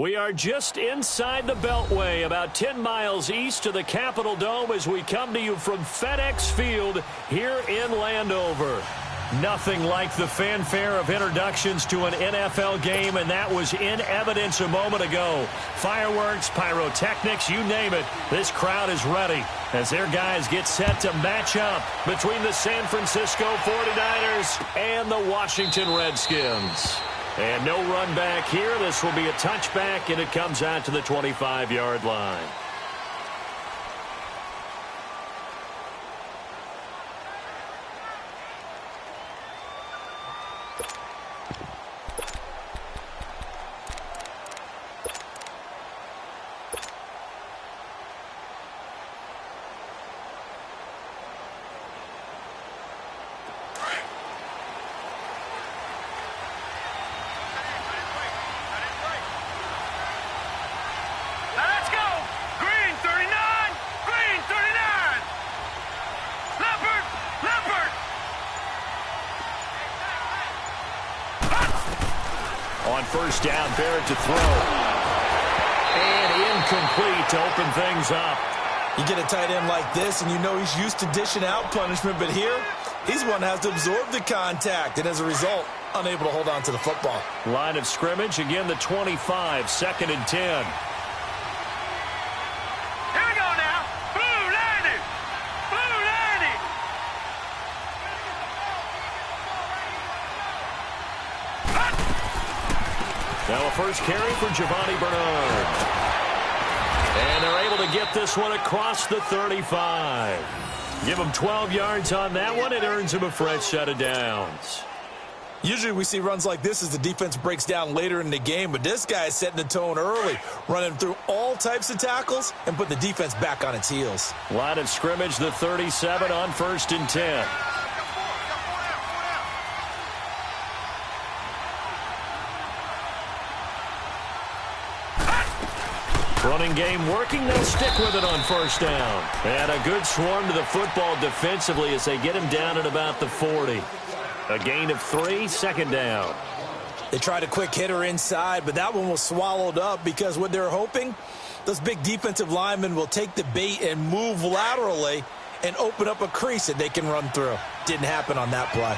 We are just inside the Beltway, about 10 miles east of the Capitol Dome as we come to you from FedEx Field here in Landover. Nothing like the fanfare of introductions to an NFL game, and that was in evidence a moment ago. Fireworks, pyrotechnics, you name it. This crowd is ready as their guys get set to match up between the San Francisco 49ers and the Washington Redskins. And no run back here. This will be a touchback, and it comes out to the 25-yard line. On first down, Barrett to throw. And incomplete to open things up. You get a tight end like this, and you know he's used to dishing out punishment, but here, he's one that has to absorb the contact, and as a result, unable to hold on to the football. Line of scrimmage, again the 25, 2nd and 10. Now a first carry for Giovanni Bernard. And they're able to get this one across the 35. Give him 12 yards on that one. It earns him a fresh set of downs. Usually we see runs like this as the defense breaks down later in the game, but this guy is setting the tone early, running through all types of tackles and put the defense back on its heels. Line of scrimmage, the 37 on 1st and 10. Running game working. They'll stick with it on first down. And a good swarm to the football defensively as they get him down at about the 40. A gain of 3, 2nd down. They tried a quick hitter inside, but that one was swallowed up because what they're hoping, those big defensive linemen will take the bait and move laterally and open up a crease that they can run through. Didn't happen on that play.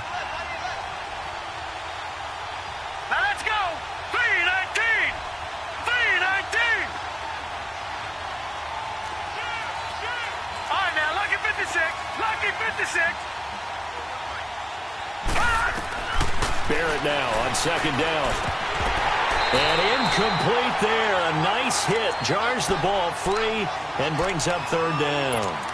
Barrett now on 2nd down. And incomplete there. A nice hit. Jars the ball free and brings up 3rd down.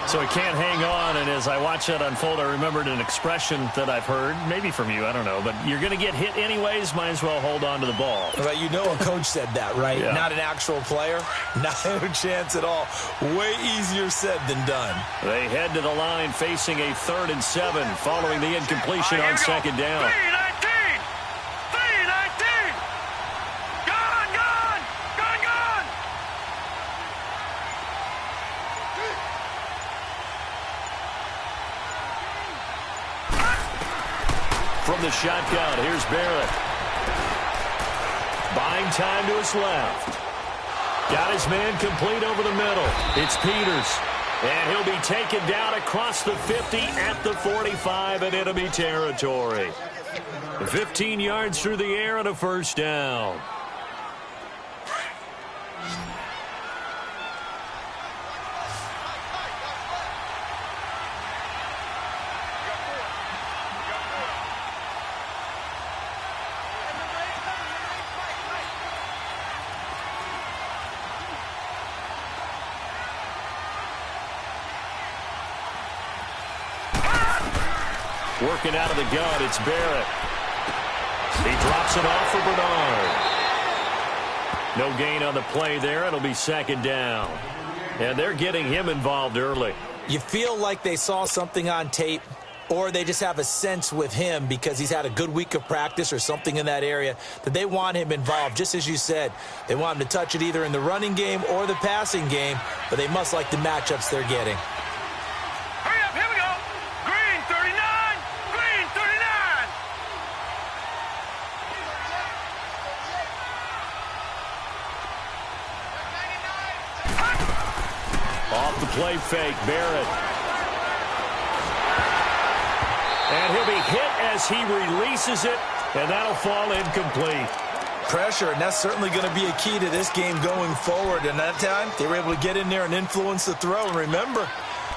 So he can't hang on, and as I watch that unfold, I remembered an expression that I've heard, maybe from you, I don't know, but you're going to get hit anyways, might as well hold on to the ball. Right, you know a coach said that, right? Yeah. Not an actual player. Not a chance at all. Way easier said than done. They head to the line facing a 3rd and 7 following the incompletion on 2nd down. From the shotgun, here's Barrett. Buying time to his left. Got his man complete over the middle. It's Peters. And he'll be taken down across the 50 at the 45 in enemy territory. 15 yards through the air and a first down. Working out of the gun, it's Barrett. He drops it off for Bernard. No gain on the play there. It'll be 2nd down. And they're getting him involved early. You feel like they saw something on tape, or they just have a sense with him because he's had a good week of practice or something in that area that they want him involved. Just as you said, they want him to touch it either in the running game or the passing game, but they must like the matchups they're getting. Off the play fake, Barrett. And he'll be hit as he releases it, and that'll fall incomplete. Pressure, and that's certainly going to be a key to this game going forward. And that time, they were able to get in there and influence the throw. And remember,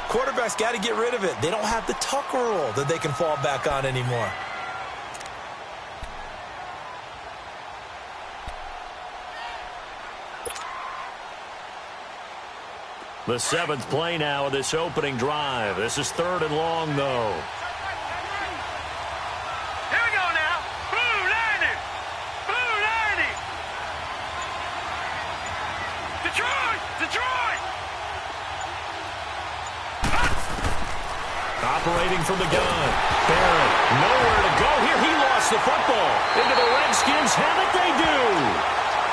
quarterbacks got to get rid of it. They don't have the Tucker rule that they can fall back on anymore. The 7th play now of this opening drive. This is 3rd and long, though. Here we go now. Blue 90. Blue 90. Detroit. Detroit. Operating from the gun. Barrett, nowhere to go here. He lost the football. Into the Redskins. Have it they do.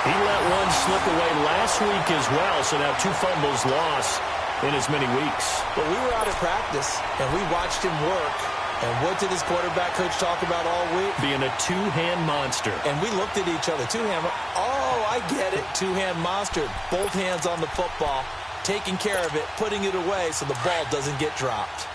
He let one slip away last week as well, so now 2 fumbles lost in as many weeks. Well, we were out at practice, and we watched him work. And what did his quarterback coach talk about all week? Being a 2-hand monster. And we looked at each other. 2-hand. Oh, I get it. 2-hand monster. Both hands on the football, taking care of it, putting it away so the ball doesn't get dropped.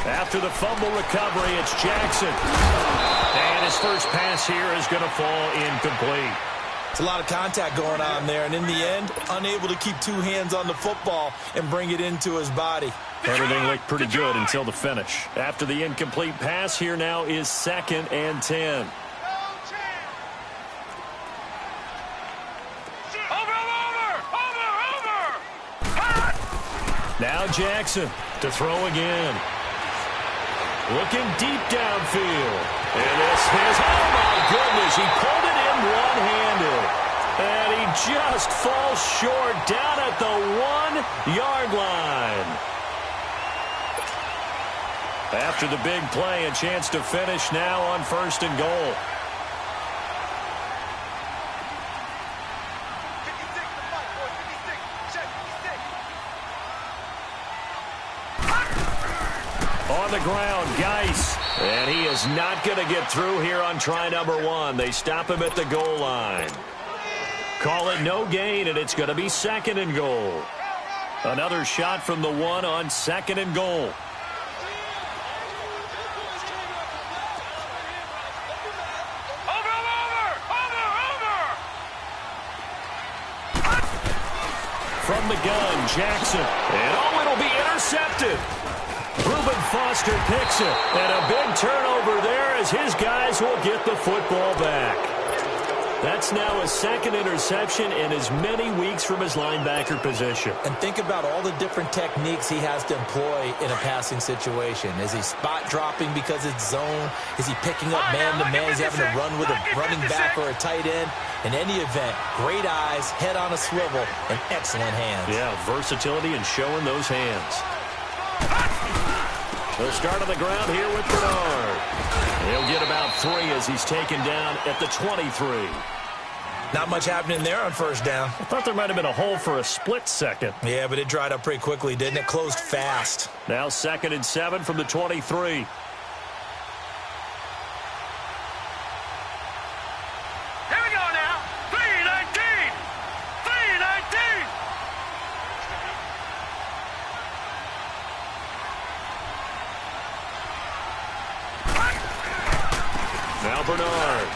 After the fumble recovery, it's Jackson. And his first pass here is going to fall incomplete. It's a lot of contact going on there, and in the end, unable to keep 2 hands on the football and bring it into his body. Everything looked pretty good until the finish. After the incomplete pass, here now is 2nd and 10. Now Jackson to throw again. Looking deep downfield. And this is, oh my goodness, he pulled it in one-handed. And he just falls short down at the 1-yard line. After the big play, a chance to finish now on 1st and goal. On the ground, Geis. And he is not going to get through here on try number 1. They stop him at the goal line. Call it no gain, and it's going to be 2nd and goal. Another shot from the 1 on 2nd and goal. From the gun, Jackson. And oh, it'll be intercepted. Reuben Foster picks it, and a big turnover there as his guys will get the football back. That's now his 2nd interception in as many weeks from his linebacker position. And think about all the different techniques he has to employ in a passing situation. Is he spot dropping because it's zone? Is he picking up man-to-man? Is he having to run with a running back or a tight end? In any event, great eyes, head on a swivel, and excellent hands. Yeah, versatility and showing those hands. They'll start on the ground here with Bernard. He'll get about 3 as he's taken down at the 23. Not much happening there on 1st down. I thought there might have been a hole for a split second. Yeah, but it dried up pretty quickly, didn't it? Closed fast. Now 2nd and 7 from the 23. Here we go now. 3-19. 3-19. Now Bernard.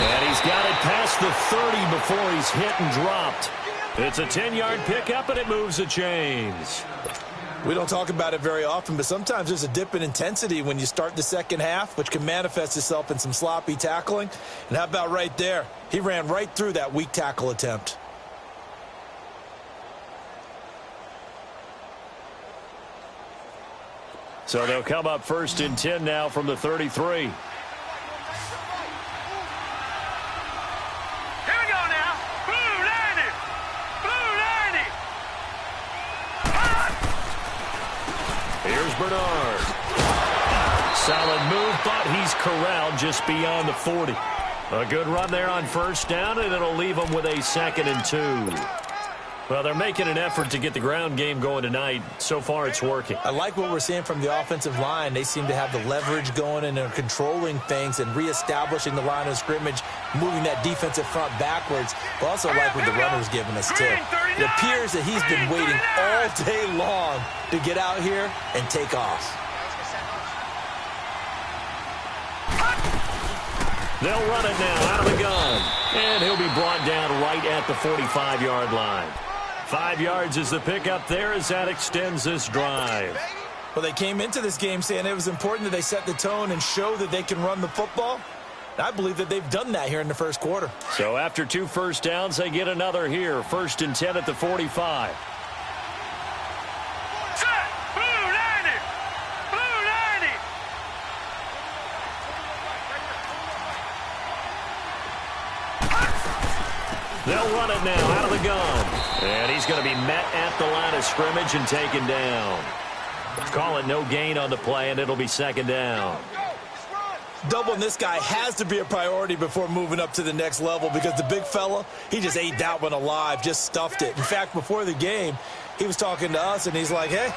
And he's got it past the 30 before he's hit and dropped. It's a 10-yard pickup, and it moves the chains. We don't talk about it very often, but sometimes there's a dip in intensity when you start the second half, which can manifest itself in some sloppy tackling. And how about right there? He ran right through that weak tackle attempt. So they'll come up 1st and 10 now from the 33. Bernard. Solid move, but he's corralled just beyond the 40. A good run there on 1st down, and it'll leave him with a 2nd and 2. Well, they're making an effort to get the ground game going tonight. So far, it's working. I like what we're seeing from the offensive line. They seem to have the leverage going and are controlling things and reestablishing the line of scrimmage, moving that defensive front backwards. But also like what the runner's giving us, too. It appears that he's been waiting all day long to get out here and take off. They'll run it now out of the gun. And he'll be brought down right at the 45-yard line. 5 yards is the pickup there as that extends this drive. Well, they came into this game saying it was important that they set the tone and show that they can run the football. I believe that they've done that here in the first quarter. So after 2 first downs, they get another here. 1st and 10 at the 45. They'll run it now out of the gun. And he's going to be met at the line of scrimmage and taken down. Call it no gain on the play, and it'll be 2nd down. Doubling this guy has to be a priority before moving up to the next level because the big fella, he just ate that one alive, just stuffed it. In fact, before the game, he was talking to us, and he's like, hey,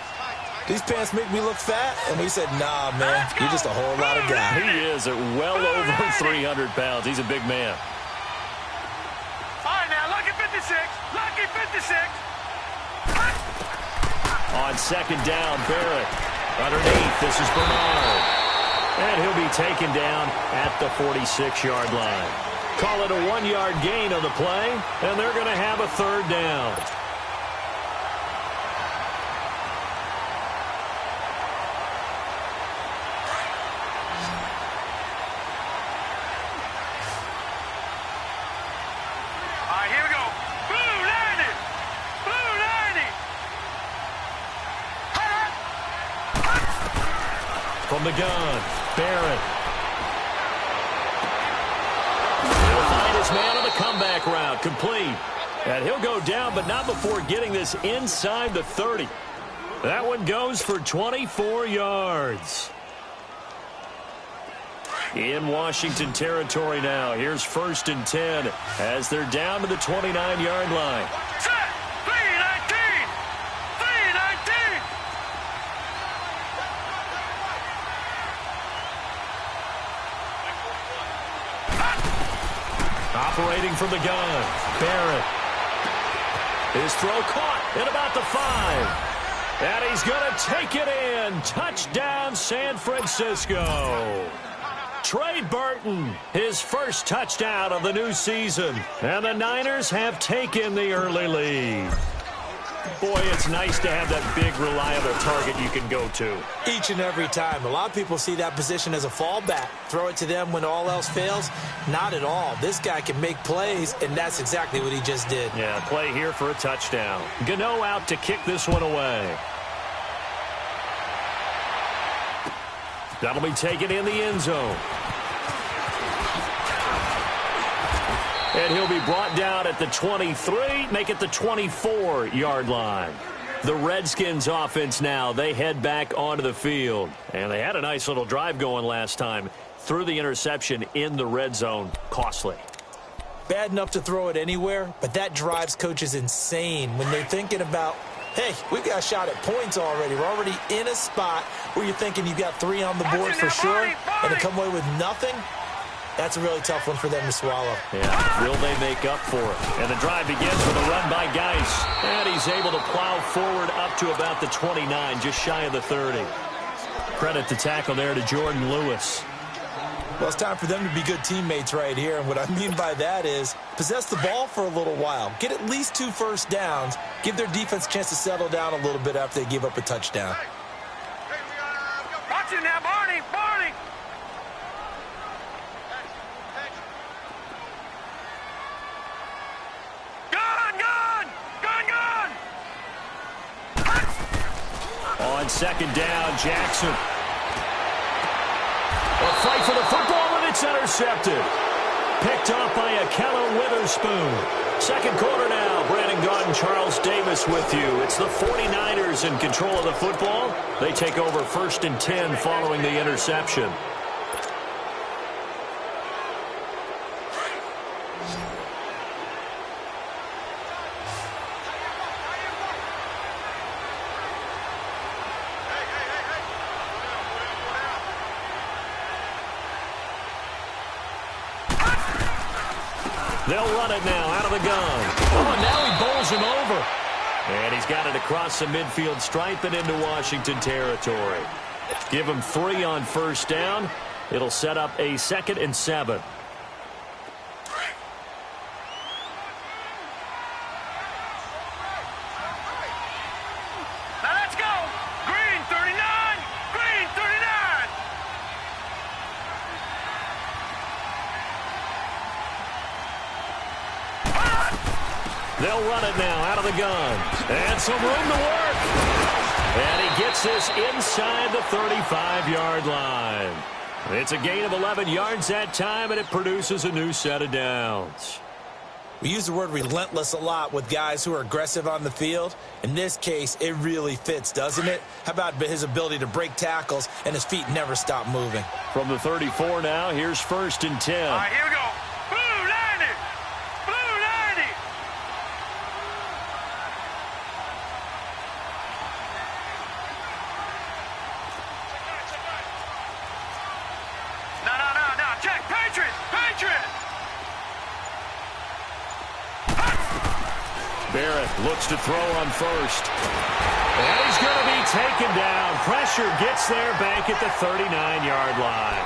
these pants make me look fat? And we said, nah, man, you're just a whole lot of guy. He is at well over 300 pounds. He's a big man. Lucky 56. On 2nd down, Barrett. Underneath, this is Bernard. And he'll be taken down at the 46-yard line. Call it a 1-yard gain on the play, and they're going to have a 3rd down. From the gun, Barrett. He'll find his man on the comeback route, complete. And he'll go down, but not before getting this inside the 30. That one goes for 24 yards. In Washington territory now. Here's 1st and 10 as they're down to the 29-yard line. Operating from the gun, Barrett. His throw caught at about the 5. And he's going to take it in. Touchdown, San Francisco. Trey Burton, his first touchdown of the new season. And the Niners have taken the early lead. Boy, it's nice to have that big, reliable target you can go to. Each and every time. A lot of people see that position as a fallback. Throw it to them when all else fails. Not at all. This guy can make plays, and that's exactly what he just did. Yeah, play here for a touchdown. Gano out to kick this one away. That'll be taken in the end zone. And he'll be brought down at the 23, make it the 24-yard line. The Redskins offense now, they head back onto the field. And they had a nice little drive going last time. Threw the interception in the red zone. Costly. Bad enough to throw it anywhere, but that drives coaches insane when they're thinking about, hey, we've got a shot at points already. We're already in a spot where you're thinking you've got 3 on the board for sure, and to come away with nothing, that's a really tough one for them to swallow. Yeah, will they make up for it? And the drive begins with a run by Geis. And he's able to plow forward up to about the 29, just shy of the 30. Credit the tackle there to Jordan Lewis. Well, it's time for them to be good teammates right here. And what I mean by that is possess the ball for a little while. Get at least 2 first downs. Give their defense a chance to settle down a little bit after they give up a touchdown. Watch it now, Barney. Barney. On 2nd down, Jackson. A fight for the football, and it's intercepted. Picked off by Akello Witherspoon. 2nd quarter now. Brandon Gaudin, Charles Davis with you. It's the 49ers in control of the football. They take over 1st and 10 following the interception. They'll run it now out of the gun. Oh, now he bowls him over. And he's got it across the midfield stripe and into Washington territory. Give him 3 on first down. It'll set up a 2nd and 7. Now let's go. Green 39. Green 39. They'll run it now out of the gun. And some room to work. And he gets this inside the 35-yard line. It's a gain of 11 yards that time, and it produces a new set of downs. We use the word relentless a lot with guys who are aggressive on the field. In this case, it really fits, doesn't it? How about his ability to break tackles and his feet never stop moving? From the 34 now, here's 1st and 10. All right, here we go. Blue 90. Blue 90. No. Check. Patriot. Patriot. Barrett looks to throw on first. And he's going to be taken down. Pressure gets there back at the 39-yard line.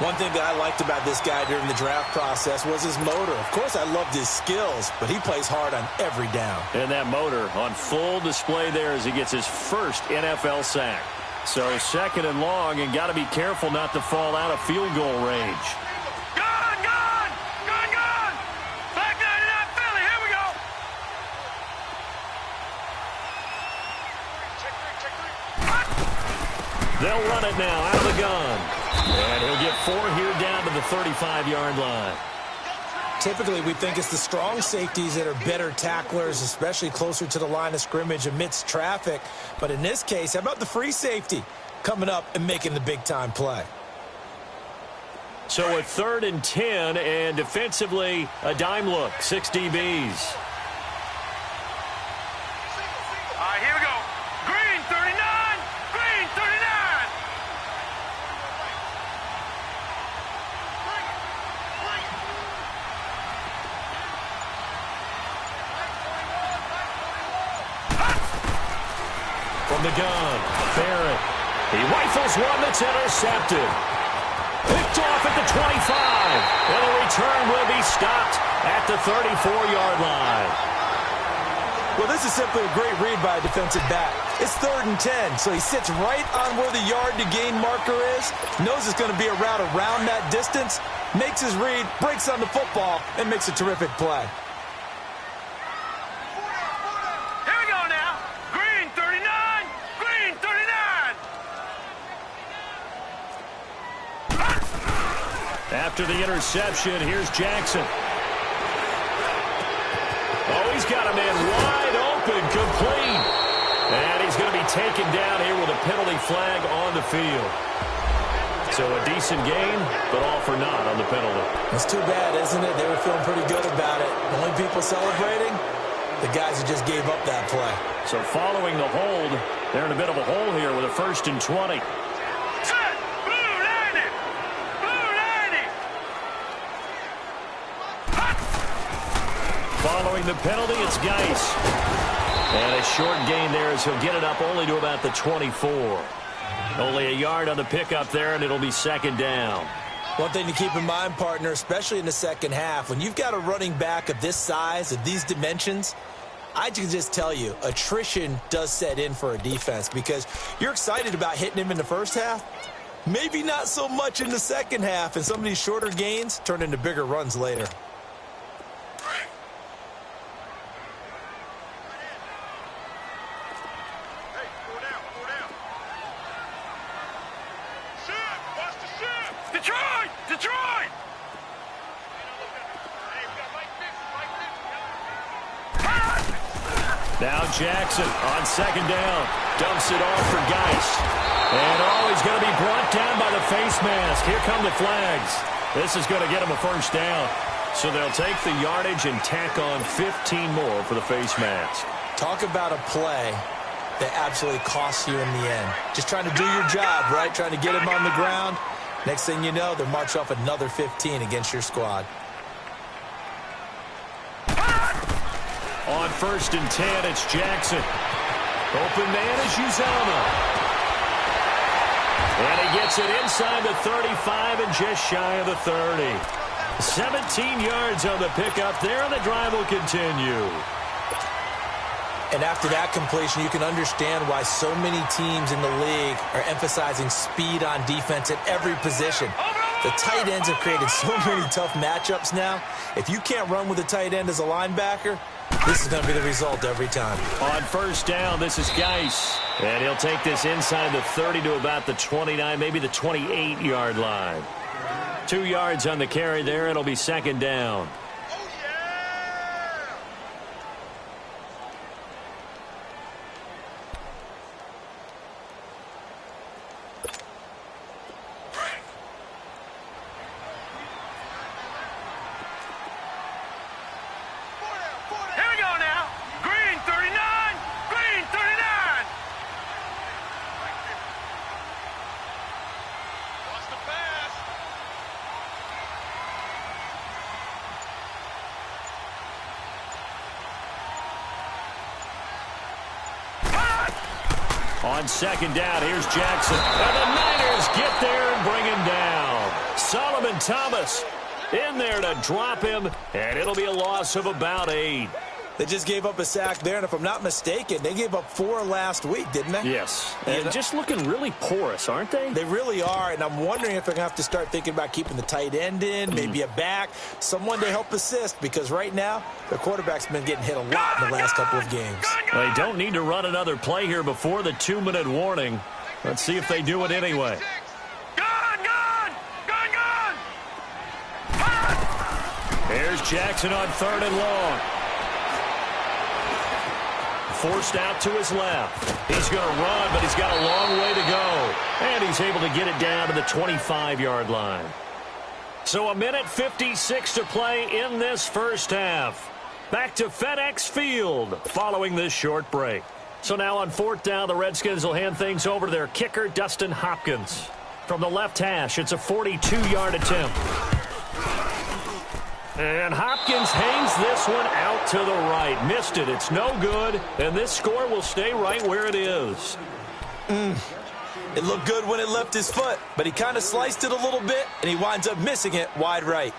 One thing that I liked about this guy during the draft process was his motor. Of course, I loved his skills, but he plays hard on every down. And that motor on full display there as he gets his first NFL sack. So 2nd and long, and got to be careful not to fall out of field goal range. Gone. Black 99 Philly. Here we go. They'll run it now out of the gun. And he'll get 4 here down to the 35-yard line. Typically, we think it's the strong safeties that are better tacklers, especially closer to the line of scrimmage amidst traffic. But in this case, how about the free safety coming up and making the big-time play? So a 3rd and 10, and defensively, a dime look, 6 DBs. All right, here we go. Green 39. Green 39. From the gun, Barrett. He rifles one that's intercepted. Picked off at the 25. And the return will be stopped at the 34-yard line. Well, this is simply a great read by a defensive back. It's 3rd and 10, so he sits right on where the yard-to-gain marker is, knows it's going to be a route around that distance, makes his read, breaks on the football, and makes a terrific play. Here we go now. Green 39. Green 39. After the interception, here's Jackson. Oh, he's got a man wide open, complete. And he's going to be taken down here with a penalty flag on the field. So a decent game, but all for naught on the penalty. It's too bad, isn't it? They were feeling pretty good about it. The only people celebrating, the guys who just gave up that play. So following the hold, they're in a bit of a hole here with a 1st and 20. Set. Blue 90. Blue 90. Following the penalty, it's Geis. And a short gain there as he'll get it up only to about the 24. Only a yard on the pickup there, and it'll be 2nd down. One thing to keep in mind, partner, especially in the second half, when you've got a running back of this size, of these dimensions, I can just tell you, attrition does set in for a defense because you're excited about hitting him in the first half. Maybe not so much in the second half, and some of these shorter gains turn into bigger runs later. Detroit! Now Jackson on 2nd down. Dumps it off for Geis. And he's going to be brought down by the face mask. Here come the flags. This is going to get him a 1st down. So they'll take the yardage and tack on 15 more for the face mask. Talk about a play that absolutely costs you in the end. Just trying to do your job, right? Trying to get him on the ground. Next thing you know, they're marching off another 15 against your squad. On 1st and 10, it's Jackson. Open man is Uzama. And he gets it inside the 35 and just shy of the 30. 17 yards on the pickup there, and the drive will continue. And after that completion, you can understand why so many teams in the league are emphasizing speed on defense at every position. The tight ends have created so many tough matchups now. If you can't run with a tight end as a linebacker, this is going to be the result every time. On 1st down, this is Geis. And he'll take this inside the 30 to about the 29, maybe the 28-yard line. 2 yards on the carry there. It'll be 2nd down. On 2nd down, here's Jackson. And the Niners get there and bring him down. Solomon Thomas in there to drop him, and it'll be a loss of about 8. They just gave up a sack there, and if I'm not mistaken, they gave up 4 last week, didn't they? Yes. And just looking really porous, aren't they? They really are, and I'm wondering if they're going to have to start thinking about keeping the tight end in, maybe a back, someone to help assist, because right now, their quarterback's been getting hit a lot in the last couple of games. They don't need to run another play here before the 2-minute warning. Let's see if they do it anyway. Here's Jackson on 3rd and long. Forced out to his left. He's going to run, but he's got a long way to go. And he's able to get it down to the 25-yard line. So 1:56 to play in this first half. Back to FedEx Field following this short break. So now on 4th down, the Redskins will hand things over to their kicker, Dustin Hopkins. From the left hash, it's a 42-yard attempt. And Hopkins hangs this one out to the right. Missed it. It's no good. And this score will stay right where it is. It looked good when it left his foot, but he kind of sliced it a little bit, and he winds up missing it wide right.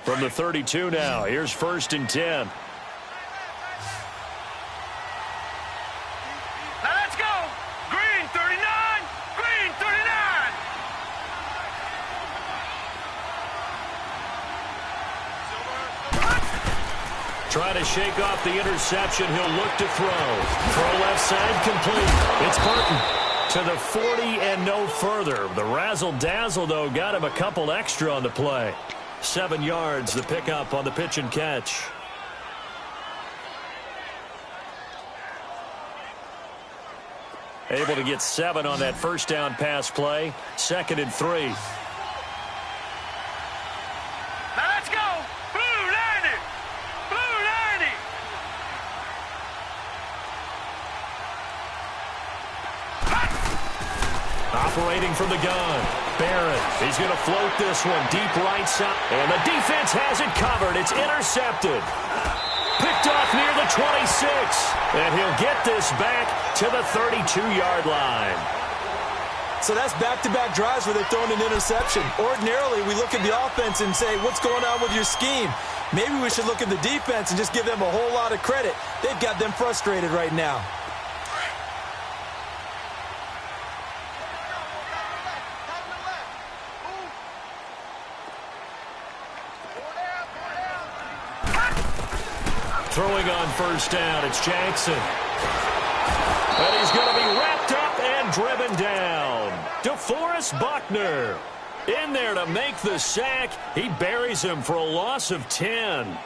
From the 32 now, here's 1st and 10. Trying to shake off the interception. He'll look to throw. Throw left side complete. It's Burton to the 40 and no further. The razzle-dazzle, though, got him a couple extra on the play. 7 yards, the pickup on the pitch and catch. Able to get 7 on that first down pass play. 2nd and 3. Operating from the gun. Barrett, he's going to float this one deep right side. And the defense has it covered. It's intercepted. Picked off near the 26. And he'll get this back to the 32-yard line. So that's back-to-back drives where they're throwing an interception. Ordinarily, we look at the offense and say, what's going on with your scheme? Maybe we should look at the defense and just give them a whole lot of credit. They've got them frustrated right now. Throwing on first down, it's Jackson. And he's going to be wrapped up and driven down. DeForest Buckner in there to make the sack. He buries him for a loss of 10.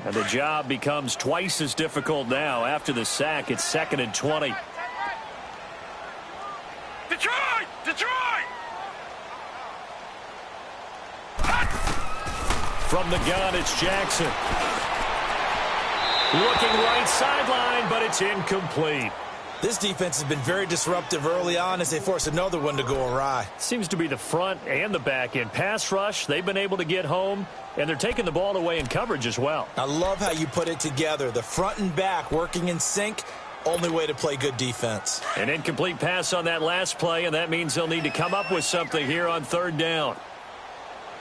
And the job becomes twice as difficult now. After the sack, it's 2nd and 20. Detroit! Detroit! From the gun, it's Jackson. Looking right sideline, but it's incomplete. This defense has been very disruptive early on as they force another one to go awry. Seems to be the front and the back end. Pass rush, they've been able to get home, and they're taking the ball away in coverage as well. I love how you put it together. The front and back working in sync, only way to play good defense. An incomplete pass on that last play, and that means they'll need to come up with something here on third down.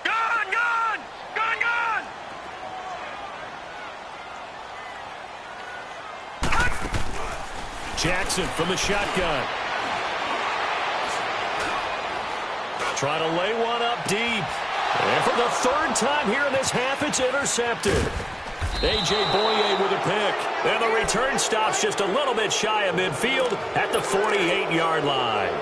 Gun, gun! Gun, gun! Jackson from the shotgun. Trying to lay one up deep. And for the third time here in this half, it's intercepted. A.J. Boye with a pick. And the return stops just a little bit shy of midfield at the 48-yard line.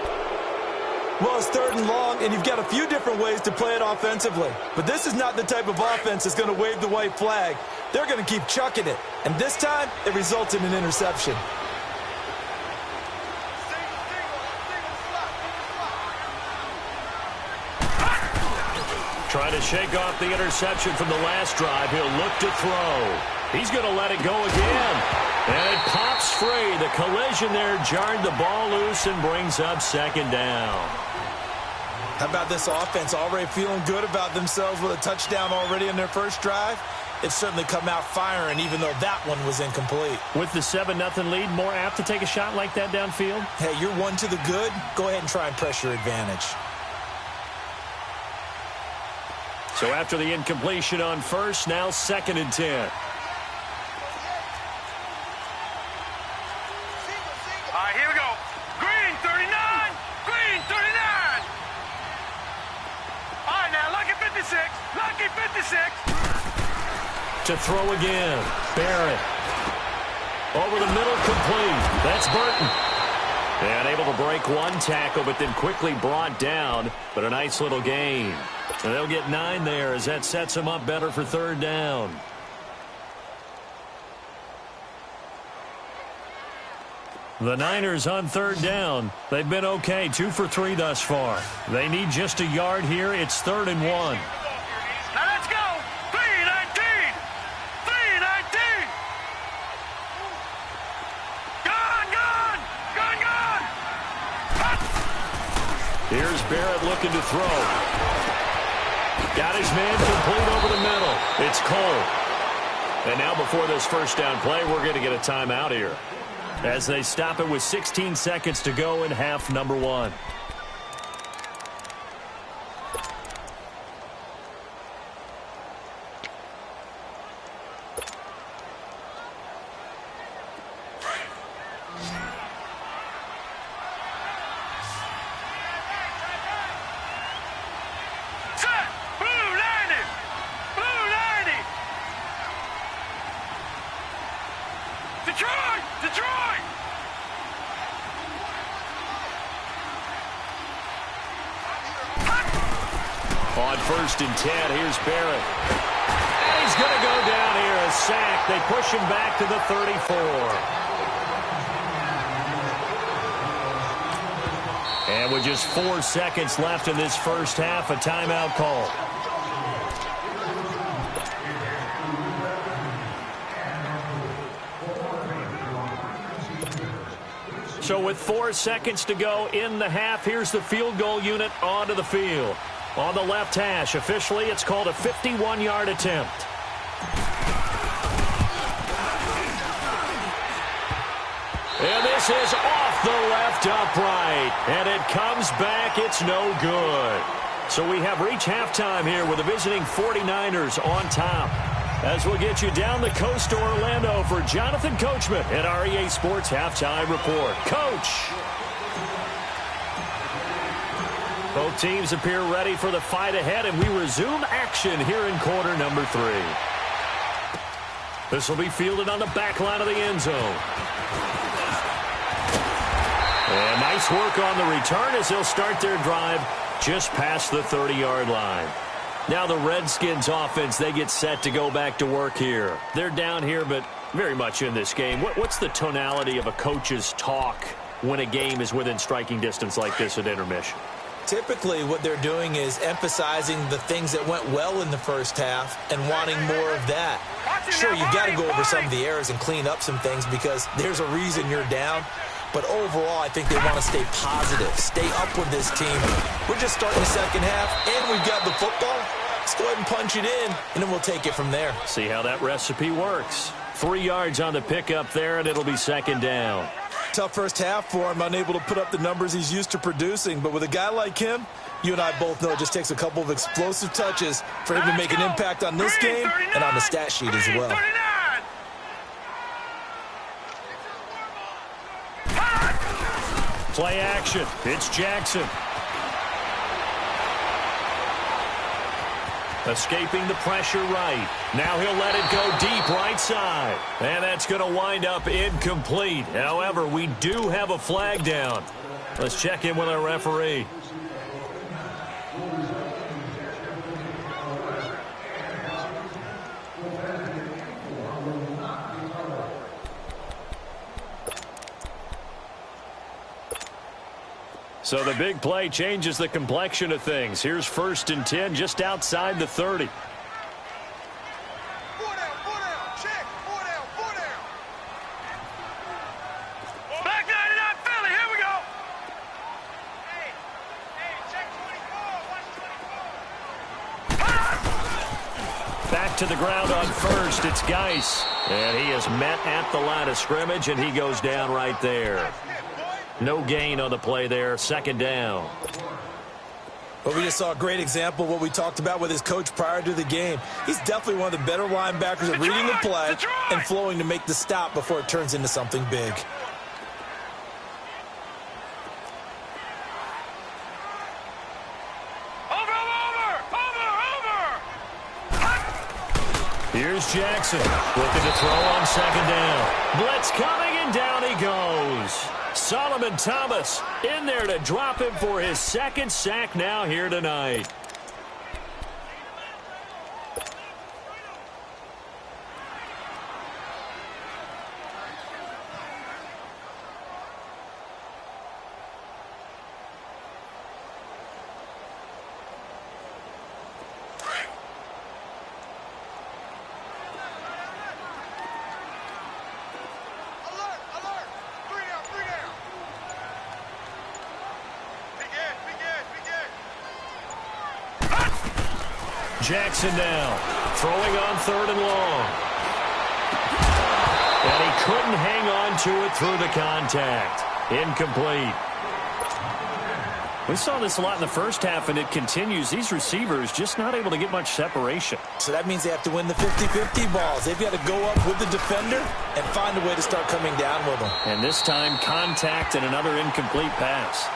Well, it's third and long, and you've got a few different ways to play it offensively. But this is not the type of offense that's going to wave the white flag. They're going to keep chucking it. And this time, it results in an interception. Trying to shake off the interception from the last drive. He'll look to throw. He's going to let it go again. And it pops free. The collision there jarred the ball loose and brings up second down. How about this offense already feeling good about themselves with a touchdown already in their first drive? It's certainly come out firing, even though that one was incomplete. With the 7-0 lead, more apt to take a shot like that downfield? Hey, you're one to the good. Go ahead and try and press your advantage. So after the incompletion on first, now 2nd and 10. All right, here we go. Green, 39. Green, 39. All right, now, lucky 56. Lucky 56. To throw again. Barrett. Over the middle, complete. That's Burton. And able to break one tackle, but then quickly brought down. But a nice little gain. And they'll get 9 there as that sets them up better for third down. The Niners on third down. They've been okay, 2 for 3 thus far. They need just a yard here. It's 3rd and 1. Now let's go. 3-19. 3-19. Gun, gun. Gun, gun. Here's Barrett looking to throw. Got his man complete over the middle. It's Cole. And now before this first down play, we're going to get a timeout here as they stop it with 16 seconds to go in half number 1. Set. Blue landing. Blue landing. Detroit. Detroit. On 1st and 10, here's Barrett. And he's going to go down here, a sack. They push him back to the 34. And with just 4 seconds left in this first half, a timeout call. So with 4 seconds to go in the half, here's the field goal unit onto the field. On the left hash, officially, it's called a 51-yard attempt. And this is off the left upright. And it comes back. It's no good. So we have reached halftime here with the visiting 49ers on top. As we'll get you down the coast to Orlando for Jonathan Coachman at our EA Sports Halftime Report. Coach! Both teams appear ready for the fight ahead, and we resume action here in quarter number 3. This will be fielded on the back line of the end zone. And nice work on the return as they'll start their drive just past the 30-yard line. Now the Redskins offense, they get set to go back to work here. They're down here, but very much in this game. What's the tonality of a coach's talk when a game is within striking distance like this at intermission? Typically, what they're doing is emphasizing the things that went well in the first half and wanting more of that. Sure, you've got to go over some of the errors and clean up some things because there's a reason you're down. But overall, I think they want to stay positive, stay up with this team. We're just starting the second half, and we've got the football. Let's go ahead and punch it in, and then we'll take it from there. See how that recipe works. 3 yards on the pickup there, and it'll be second down. Tough first half for him, unable to put up the numbers he's used to producing. But with a guy like him, you and I both know it just takes a couple of explosive touches for him to make an impact on this game and on the stat sheet as well. Play action. It's Jackson. Escaping the pressure right. Now he'll let it go deep right side. And that's going to wind up incomplete. However, we do have a flag down. Let's check in with our referee. So the big play changes the complexion of things. Here's 1st and 10 just outside the 30. Back 99 Philly, here we go. Check 24, watch 24. Back to the ground on 1st. It's Geis. And he is met at the line of scrimmage, and he goes down right there. No gain on the play there. 2nd down. But we just saw a great example of what we talked about with his coach prior to the game. He's definitely one of the better linebackers at reading the play and flowing to make the stop before it turns into something big. Here's Jackson looking to throw on 2nd down. Blitz coming, and down he goes. Solomon Thomas in there to drop him for his 2nd sack now here tonight. Jackson now, throwing on 3rd and long. And he couldn't hang on to it through the contact. Incomplete. We saw this a lot in the first half, and it continues. These receivers just not able to get much separation. So that means they have to win the 50-50 balls. They've got to go up with the defender and find a way to start coming down with them. And this time, contact and another incomplete pass.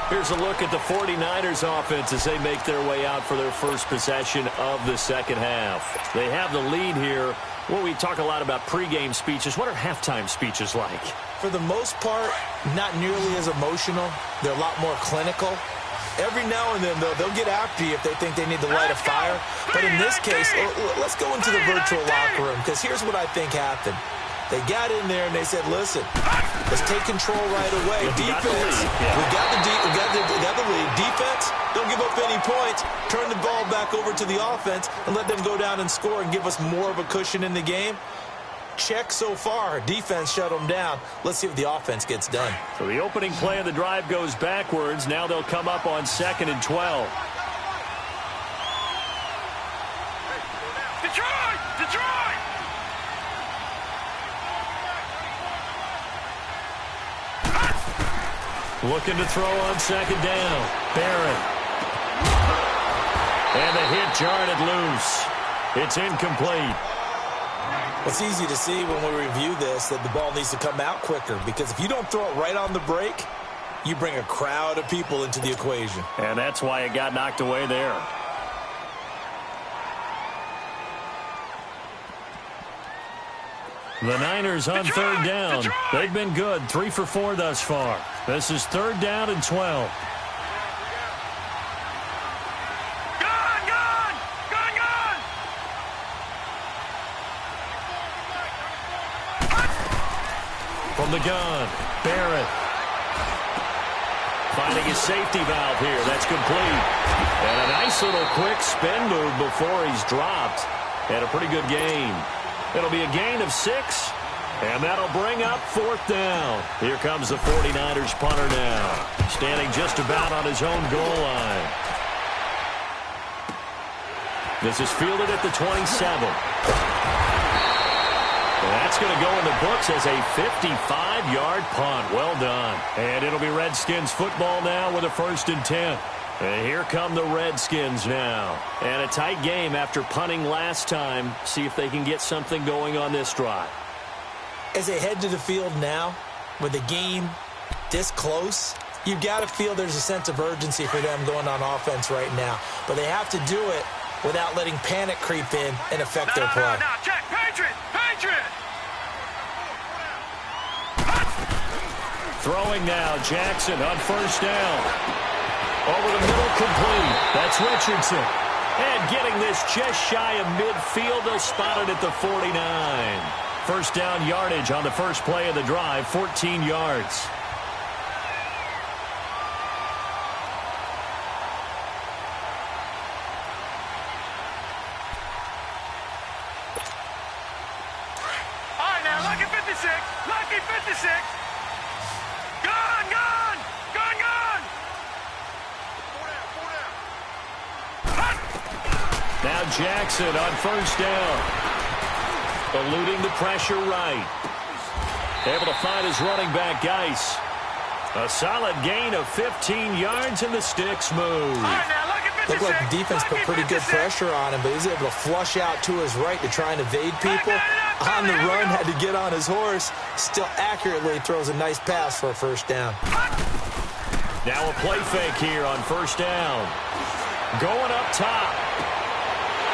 Here's a look at the 49ers offense as they make their way out for their first possession of the second half. They have the lead here. Well, we talk a lot about pregame speeches. What are halftime speeches like? For the most part, not nearly as emotional. They're a lot more clinical. Every now and then, though, they'll get after you if they think they need to light a fire. But in this case, let's go into the virtual locker room, because here's what I think happened. They got in there and they said, listen, let's take control right away. Defense, we got the lead. Defense, don't give up any points. Turn the ball back over to the offense and let them go down and score and give us more of a cushion in the game. Check so far. Defense shut them down. Let's see if the offense gets done. So the opening play of the drive goes backwards. Now they'll come up on 2nd and 12. Detroit! Looking to throw on 2nd down. Barrett. And the hit jarred it loose. It's incomplete. It's easy to see when we review this that the ball needs to come out quicker, because if you don't throw it right on the break, you bring a crowd of people into the equation. And that's why it got knocked away there. The Niners on 3rd down. They've been good, 3 for 4 thus far. This is 3rd down and 12. From the gun, Barrett. finding his safety valve here. That's complete. And a nice little quick spin move before he's dropped. And a pretty good gain. It'll be a gain of 6. And that'll bring up 4th down. Here comes the 49ers punter now. Standing just about on his own goal line. This is fielded at the 27. That's going to go in the books as a 55-yard punt. Well done. And it'll be Redskins football now with a 1st and 10. And here come the Redskins now. And a tight game after punting last time. See if they can get something going on this drive. As they head to the field now, with the game this close, you've got to feel there's a sense of urgency for them going on offense right now. But they have to do it without letting panic creep in and affect their play. No, check. Patriot! Patriot! Throwing now, Jackson on 1st down. Over the middle, complete. That's Richardson. And getting this just shy of midfield, they'll spot it at the 49. 1st down yardage on the first play of the drive, 14 yards. All right, now, lucky 56. Lucky 56. Gone, gone. Gone, gone. Now Jackson on 1st down. Eluding the pressure right. Able to find his running back, Geis. A solid gain of 15 yards, and the sticks move. Looked like the defense put pretty good pressure on him, but he was able to flush out to his right to try and evade people. On the run, had to get on his horse. Still accurately throws a nice pass for a 1st down. Now a play fake here on 1st down. Going up top.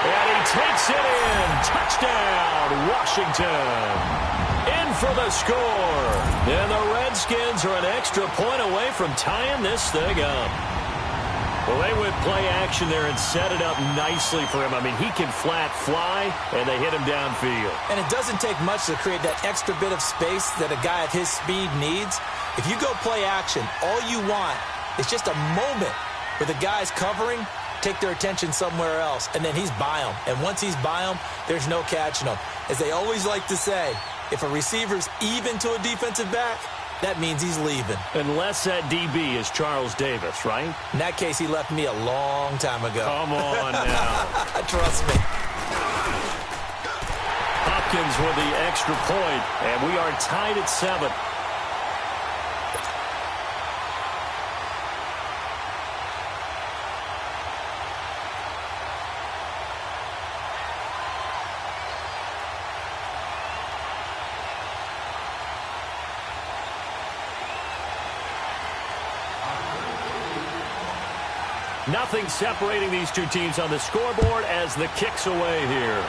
And he takes it in. Touchdown, Washington. In for the score. And the Redskins are an extra point away from tying this thing up. Well, they went play action there and set it up nicely for him. I mean, he can flat fly, and they hit him downfield. And it doesn't take much to create that extra bit of space that a guy of his speed needs. If you go play action, all you want is just a moment where the guy's covering, take their attention somewhere else, and then he's by him. And once he's by him, there's no catching him. As they always like to say, if a receiver's even to a defensive back, that means he's leaving. Unless that DB is Charles Davis, right? In that case, he left me a long time ago. Come on now. Trust me. Hopkins with the extra point, and we are tied at 7. Nothing separating these two teams on the scoreboard as the kick's away here.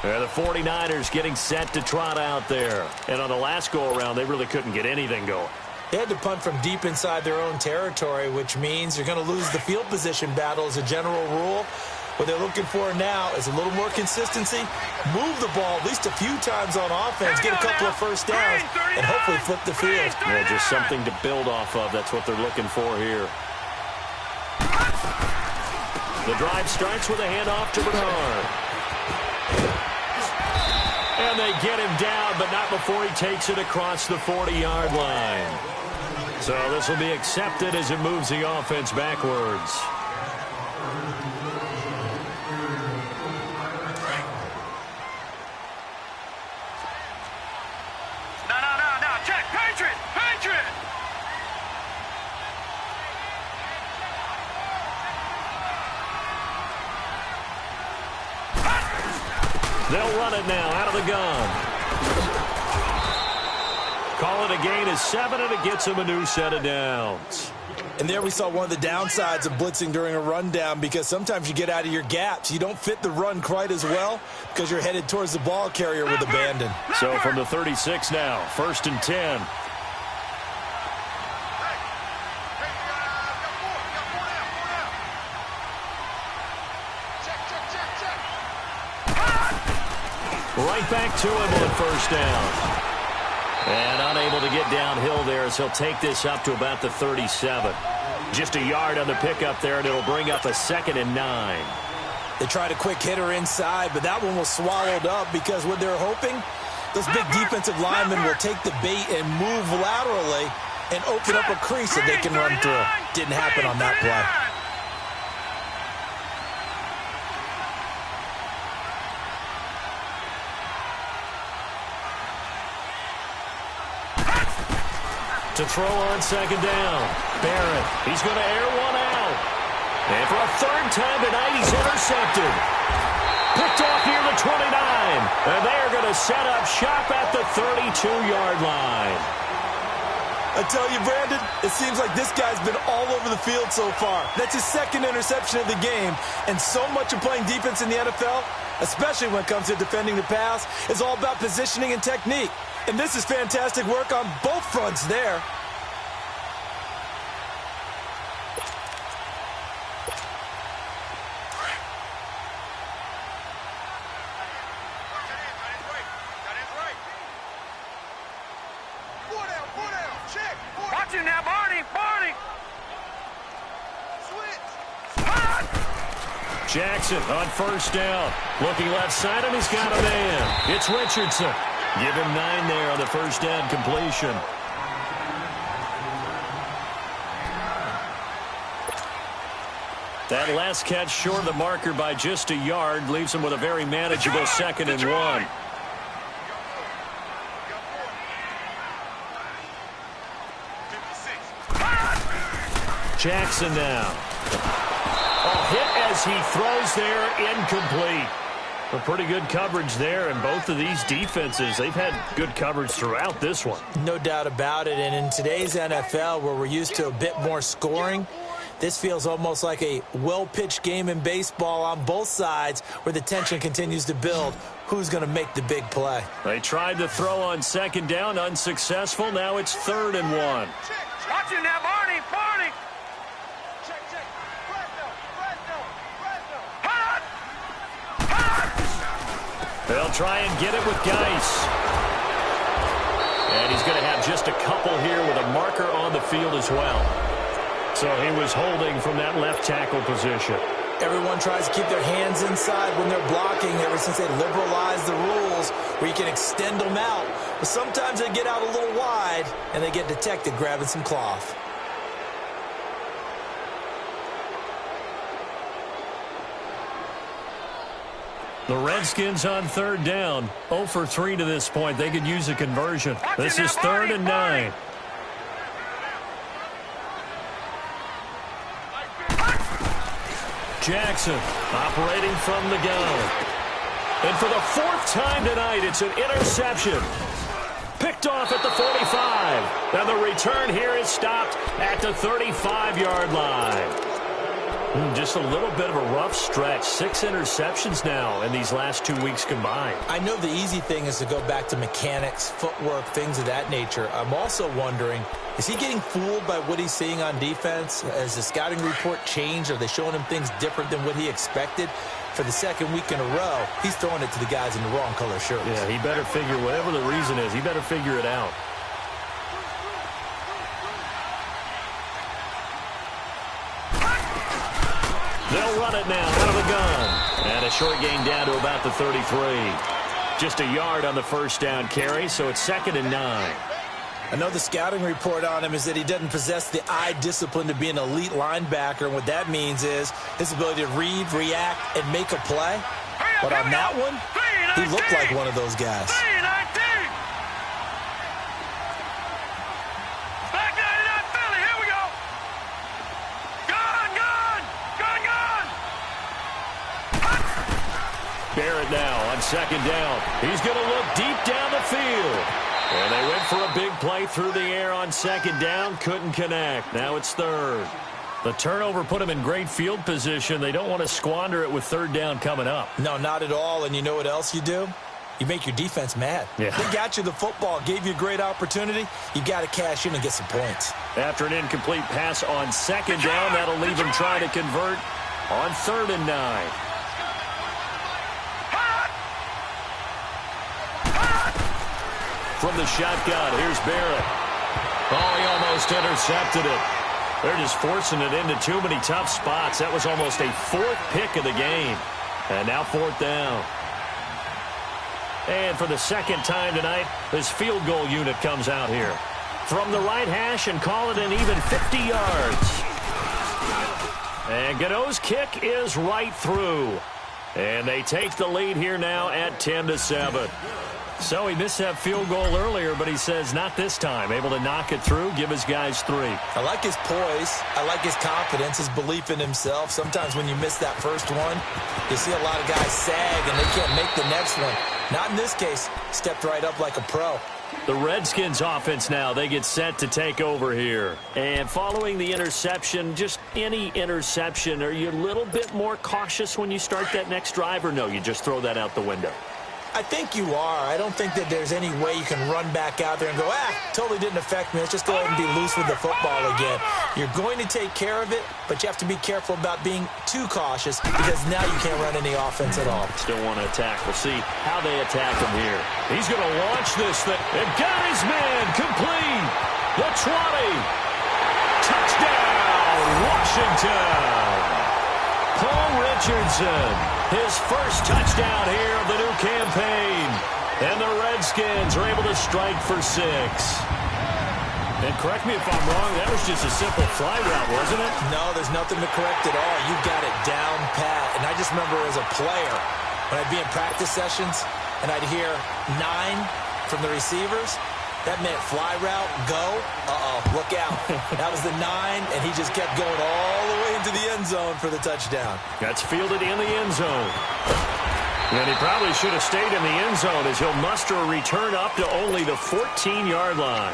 The 49ers getting set to trot out there. And on the last go-around, they really couldn't get anything going. They had to punt from deep inside their own territory, which means you're going to lose the field position battle as a general rule. What they're looking for now is a little more consistency, move the ball at least a few times on offense, get a couple of 1st downs, and hopefully flip the field. Yeah, just something to build off of. That's what they're looking for here. The drive starts with a handoff to Bernard. And they get him down, but not before he takes it across the 40-yard line. So this will be accepted as it moves the offense backwards. They'll run it now out of the gun. Call it a gain of 7, and it gets him a new set of downs. And there we saw one of the downsides of blitzing during a rundown, because sometimes you get out of your gaps. You don't fit the run quite as well because you're headed towards the ball carrier with abandon. So from the 36 now, 1st and 10. Right back to him on first down. And unable to get downhill there as he'll take this up to about the 37. Just a yard on the pickup there, and it'll bring up a 2nd and 9. They tried a quick hitter inside, but that one was swallowed up because what they're hoping, those big defensive linemen will take the bait and move laterally and open up a crease that they can run through. Didn't happen on that play. To throw on 2nd down. Barrett, he's going to air one out. And for a 3rd time tonight, he's intercepted. Picked off near the 29. And they're going to set up shop at the 32-yard line. I tell you, Brandon, it seems like this guy's been all over the field so far. That's his 2nd interception of the game. And so much of playing defense in the NFL, especially when it comes to defending the pass, is all about positioning and technique. And this is fantastic work on both fronts there. Watch him now, Barney. Jackson on first down. Looking left side, and he's got a man. It's Richardson. Give him 9 there on the first down completion. That last catch short of the marker by just a yard leaves him with a very manageable 2nd and 1. Jackson now. Hit as he throws there, incomplete. A pretty good coverage there, and both of these defenses, they've had good coverage throughout this one. No doubt about it, and in today's NFL, where we're used to a bit more scoring, this feels almost like a well-pitched game in baseball on both sides where the tension continues to build. Who's going to make the big play? They tried to throw on 2nd down, unsuccessful. Now it's 3rd and 1. Watch him now, Barney. They'll try and get it with Geis. And he's going to have just a couple here with a marker on the field as well. So he was holding from that left tackle position. Everyone tries to keep their hands inside when they're blocking ever since they liberalized the rules where you can extend them out. But sometimes they get out a little wide and they get detected grabbing some cloth. The Redskins on 3rd down. 0 for 3 to this point. They could use a conversion. This is 3rd and 9. Jackson operating from the gun. And for the 4th time tonight, it's an interception. Picked off at the 45. And the return here is stopped at the 35-yard line. Just a little bit of a rough stretch. 6 interceptions now in these last 2 weeks combined. I know the easy thing is to go back to mechanics, footwork, things of that nature. I'm also wondering, is he getting fooled by what he's seeing on defense? Has the scouting report changed? Are they showing him things different than what he expected? For the 2nd week in a row, he's throwing it to the guys in the wrong color shirts. Yeah, he better figure, whatever the reason is, he better figure it out. They'll run it now out of the gun. And a short gain down to about the 33. Just a yard on the first down carry, so it's 2nd and 9. I know the scouting report on him is that he doesn't possess the eye discipline to be an elite linebacker. And what that means is his ability to read, react, and make a play. But on that one, he looked like one of those guys. Barrett now on 2nd down. He's going to look deep down the field. And they went for a big play through the air on 2nd down. Couldn't connect. Now it's 3rd. The turnover put them in great field position. They don't want to squander it with 3rd down coming up. No, not at all. And you know what else you do? You make your defense mad. Yeah. They got you the football, gave you a great opportunity. You got to cash in and get some points. After an incomplete pass on 2nd down, that'll leave him trying to convert on 3rd and 9. from the shotgun. Here's Barrett. Oh, he almost intercepted it. They're just forcing it into too many tough spots. That was almost a fourth pick of the game. And now fourth down. And for the second time tonight, this field goal unit comes out here. From the right hash and call it an even 50 yards. And Godot's kick is right through. And they take the lead here now at 10-7. So he missed that field goal earlier, but he says not this time. Able to knock it through, give his guys 3. I like his poise. I like his confidence, his belief in himself. Sometimes when you miss that first one, you see a lot of guys sag and they can't make the next one. Not in this case. Stepped right up like a pro. The Redskins offense now, they get set to take over here. And following the interception, just any interception, are you a little bit more cautious when you start that next drive, or no, you just throw that out the window? I think you are. I don't think that there's any way you can run back out there and go, totally didn't affect me. Let's just go ahead and be loose with the football again. You're going to take care of it, but you have to be careful about being too cautious because now you can't run any offense at all. Still want to attack. We'll see how they attack him here. He's going to launch this thing. And got his man complete. The 20. Touchdown, Washington. Paul Richardson, his first touchdown here of the new campaign. And the Redskins are able to strike for 6. And correct me if I'm wrong, that was just a simple fly route, wasn't it? No, there's nothing to correct at all. You've got it down pat. And I just remember as a player, when I'd be in practice sessions and I'd hear 9 from the receivers, that meant fly route, go. Look out. That was the 9, and he just kept going all the way into the end zone for the touchdown. That's fielded in the end zone. And he probably should have stayed in the end zone as he'll muster a return up to only the 14-yard line.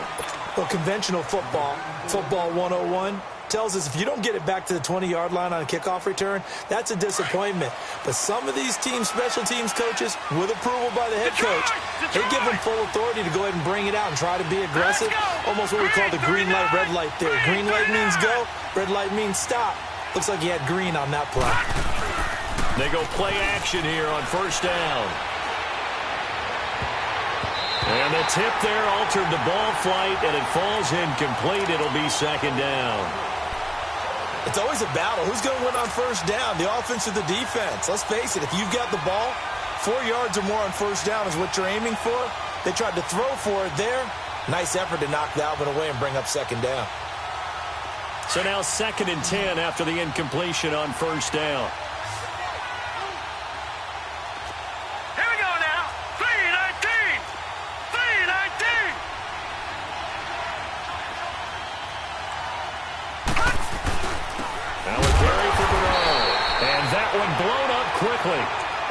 Well, conventional football 101, tells us if you don't get it back to the 20-yard line on a kickoff return, that's a disappointment. But some of these teams, special teams coaches, with approval by the head coach, they give them full authority to go ahead and bring it out and try to be aggressive. Almost what we call the green light, red light theory. Green light means go, red light means stop. Looks like he had green on that play. They go play action here on first down. And the tip there altered the ball flight, and it falls incomplete. It'll be second down. It's always a battle. Who's going to win on first down, the offense or the defense? Let's face it, if you've got the ball, 4 yards or more on first down is what you're aiming for. They tried to throw for it there. Nice effort to knock Dalvin away and bring up second down. So now 2nd and 10 after the incompletion on first down. Here we go now. 3-19. 3-19. Now a carry for Burrow. And that one blown up quickly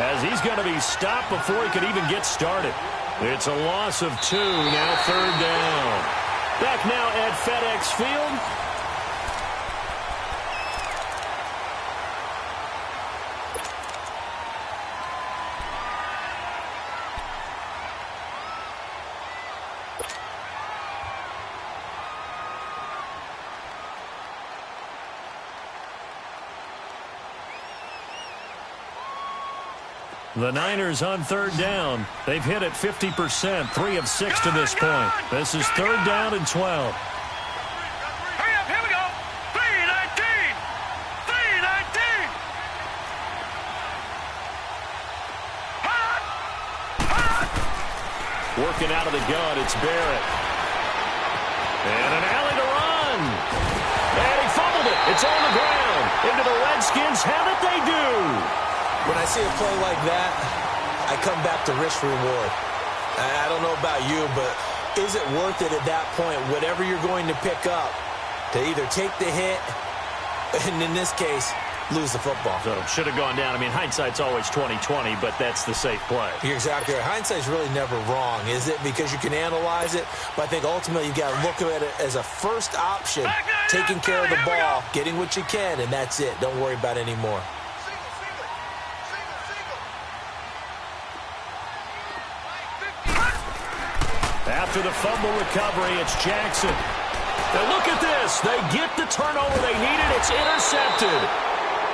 as he's going to be stopped before he could even get started. It's a loss of 2, now 3rd down. Back now at FedEx Field. The Niners on 3rd down. They've hit it 50%, 3 of 6 to this point. This is 3rd down and 12. Hurry up, here we go. 3-19. 3-19. Hot. Hot. Working out of the gun, it's Barrett. And an alley to run. And he fumbled it. It's on the ground. Into the Redskins. Have it they do. When I see a play like that, I come back to risk reward. I don't know about you, but is it worth it at that point, whatever you're going to pick up, to either take the hit, and in this case, lose the football? So should have gone down. I mean, hindsight's always 20/20, but that's the safe play. You're exactly right. Hindsight's really never wrong, is it? Because you can analyze it, but I think ultimately you got to look at it as a first option, taking care of the ball, getting what you can, and that's it. Don't worry about it anymore. After the fumble recovery, it's Jackson. Now look at this. They get the turnover they needed. It's intercepted.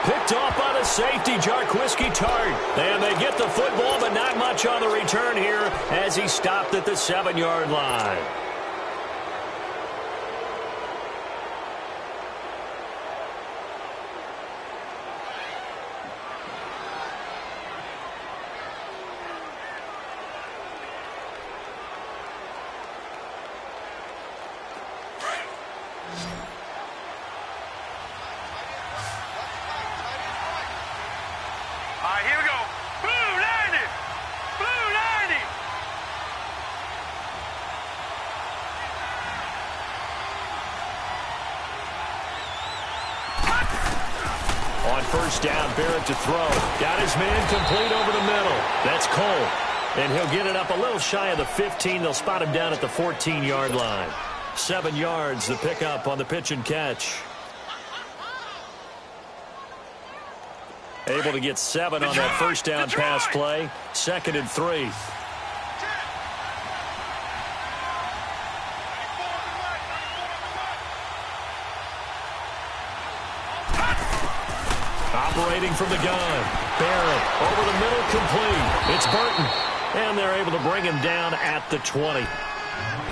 picked off by the safety, Jarquiski Tart. And they get the football, but not much on the return here as he stopped at the 7-yard line. Here we go. Blue 90. Blue 90. On first down, Barrett to throw. Got his man complete over the middle. That's Cole. And he'll get it up a little shy of the 15. They'll spot him down at the 14-yard line. 7 yards, the pickup on the pitch and catch. Able to get 7 on that first down pass play. 2nd and 3. Operating from the gun. Barrett over the middle, complete. It's Burton. And they're able to bring him down at the 20.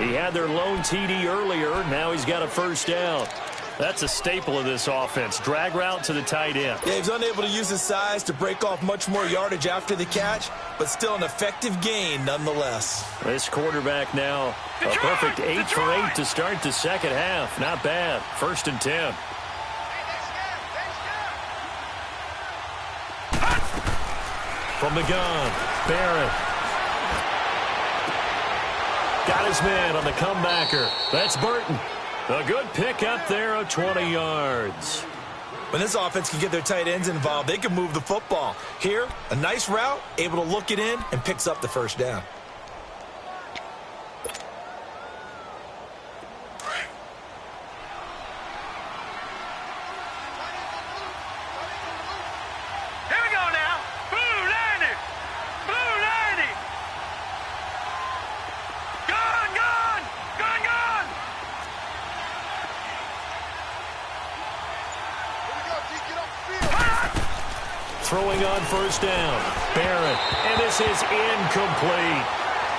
He had their lone TD earlier. Now he's got a first down. That's a staple of this offense. Drag route to the tight end. Yeah, he's unable to use his size to break off much more yardage after the catch, but still an effective gain nonetheless. This quarterback now a perfect 8 for 8 to start the second half. Not bad. 1st and 10. From the gun, Barrett. Got his man on the comebacker. That's Burton. A good pick up there of 20 yards. When this offense can get their tight ends involved, they can move the football. Here, a nice route, able to look it in, and picks up the first down. Here we go now. Blue 90. Blue 90. Gun, gun. Gun, gun. Throwing on first down. Barrett. And this is incomplete.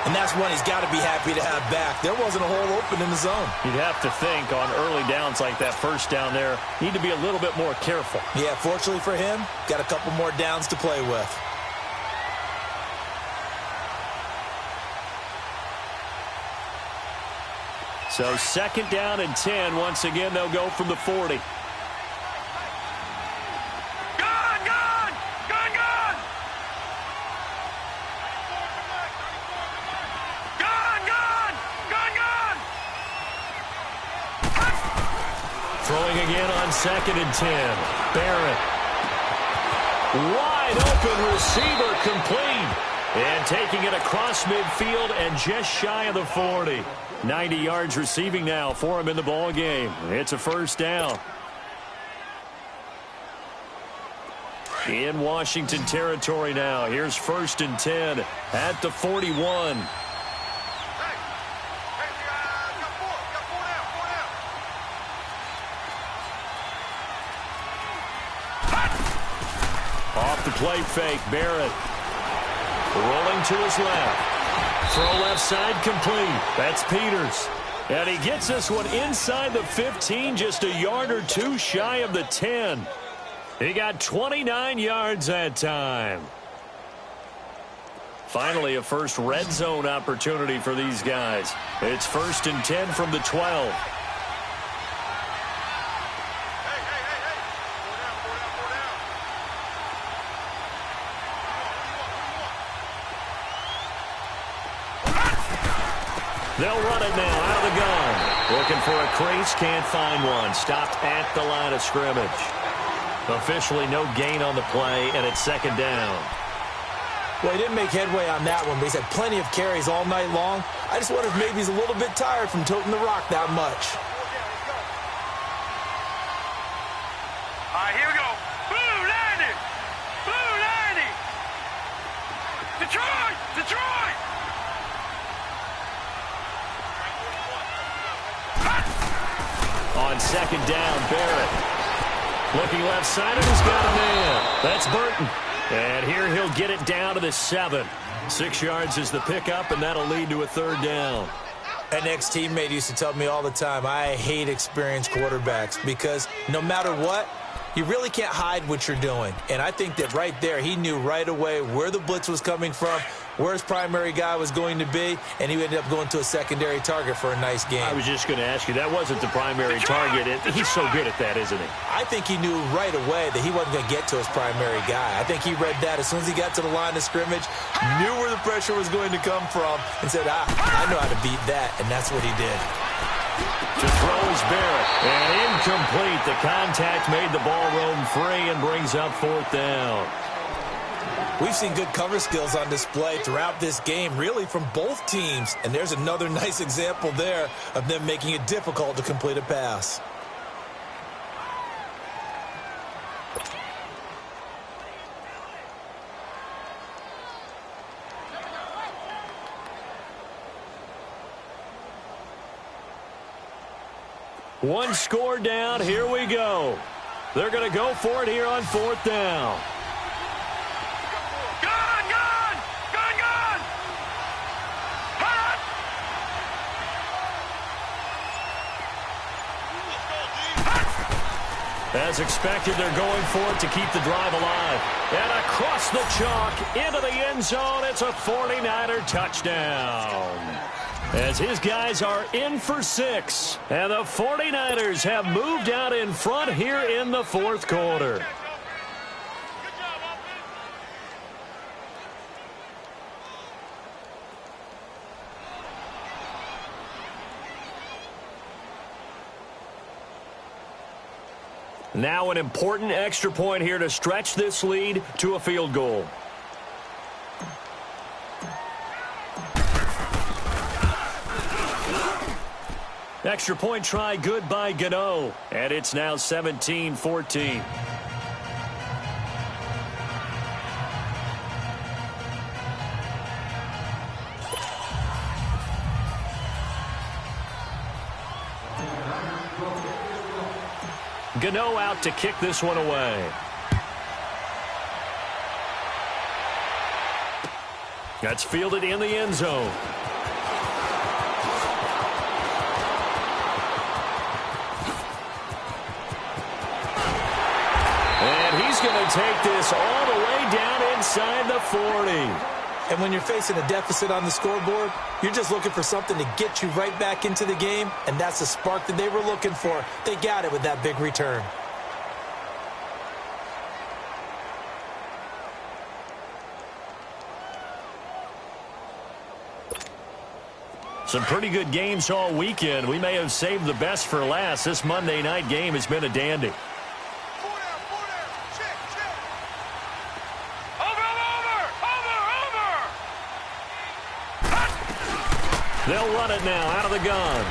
And that's one he's got to be happy to have back. There wasn't a hole open in the zone. You'd have to think on early downs like that first down there, need to be a little bit more careful. Yeah, fortunately for him, got a couple more downs to play with. So 2nd down and 10. Once again, they'll go from the 40. Gun, gun. Gun, gun. Gun, gun. Gun, gun. Throwing again on 2nd and 10. Barrett. Wide open receiver, complete. And taking it across midfield and just shy of the 40. 90 yards receiving now for him in the ball game. It's a first down. In Washington territory now. Here's 1st and 10 at the 41. Off the play fake, Barrett. Rolling to his left. Throw left side complete. That's Peters. And he gets this one inside the 15, just a yard or two shy of the 10. He got 29 yards that time. Finally, a first red zone opportunity for these guys. It's 1st and 10 from the 12. They'll run it now out of the gun. Looking for a crease, can't find one. Stopped at the line of scrimmage. Officially no gain on the play, and it's 2nd down. Well, he didn't make headway on that one, but he's had plenty of carries all night long. I just wonder if maybe he's a little bit tired from toting the rock that much. All right, here we go. Blue 90. Blue 90. Detroit. Detroit. On 2nd down, Barrett. Looking left side, and he's got a man. That's Burton. And here he'll get it down to the 7. 6 yards is the pickup, and that'll lead to a 3rd down. An ex-teammate used to tell me all the time, I hate experienced quarterbacks because no matter what, you really can't hide what you're doing. And I think that right there, he knew right away where the blitz was coming from, where his primary guy was going to be, and he ended up going to a secondary target for a nice game. I was just going to ask you, that wasn't the primary target. He's so good at that, isn't he? I think he knew right away that he wasn't going to get to his primary guy. I think he read that as soon as he got to the line of scrimmage, knew where the pressure was going to come from, and said, I know how to beat that, and that's what he did. To throw is Barrett, and incomplete. The contact made the ball roam free and brings up 4th down. We've seen good cover skills on display throughout this game, really from both teams. And there's another nice example there of them making it difficult to complete a pass. One score down. Here we go. They're going to go for it here on 4th down. As expected, they're going for it to keep the drive alive. And across the chalk, into the end zone, it's a 49er touchdown. As his guys are in for 6. And the 49ers have moved out in front here in the 4th quarter. Now an important extra point here to stretch this lead to a field goal. Extra point try good by Gano. And it's now 17-14. Gano out to kick this one away. That's fielded in the end zone. And he's going to take this all the way down inside the 40. And when you're facing a deficit on the scoreboard, you're just looking for something to get you right back into the game, and that's the spark that they were looking for. They got it with that big return. Some pretty good games all weekend. We may have saved the best for last. This Monday night game has been a dandy. They'll run it now out of the gun.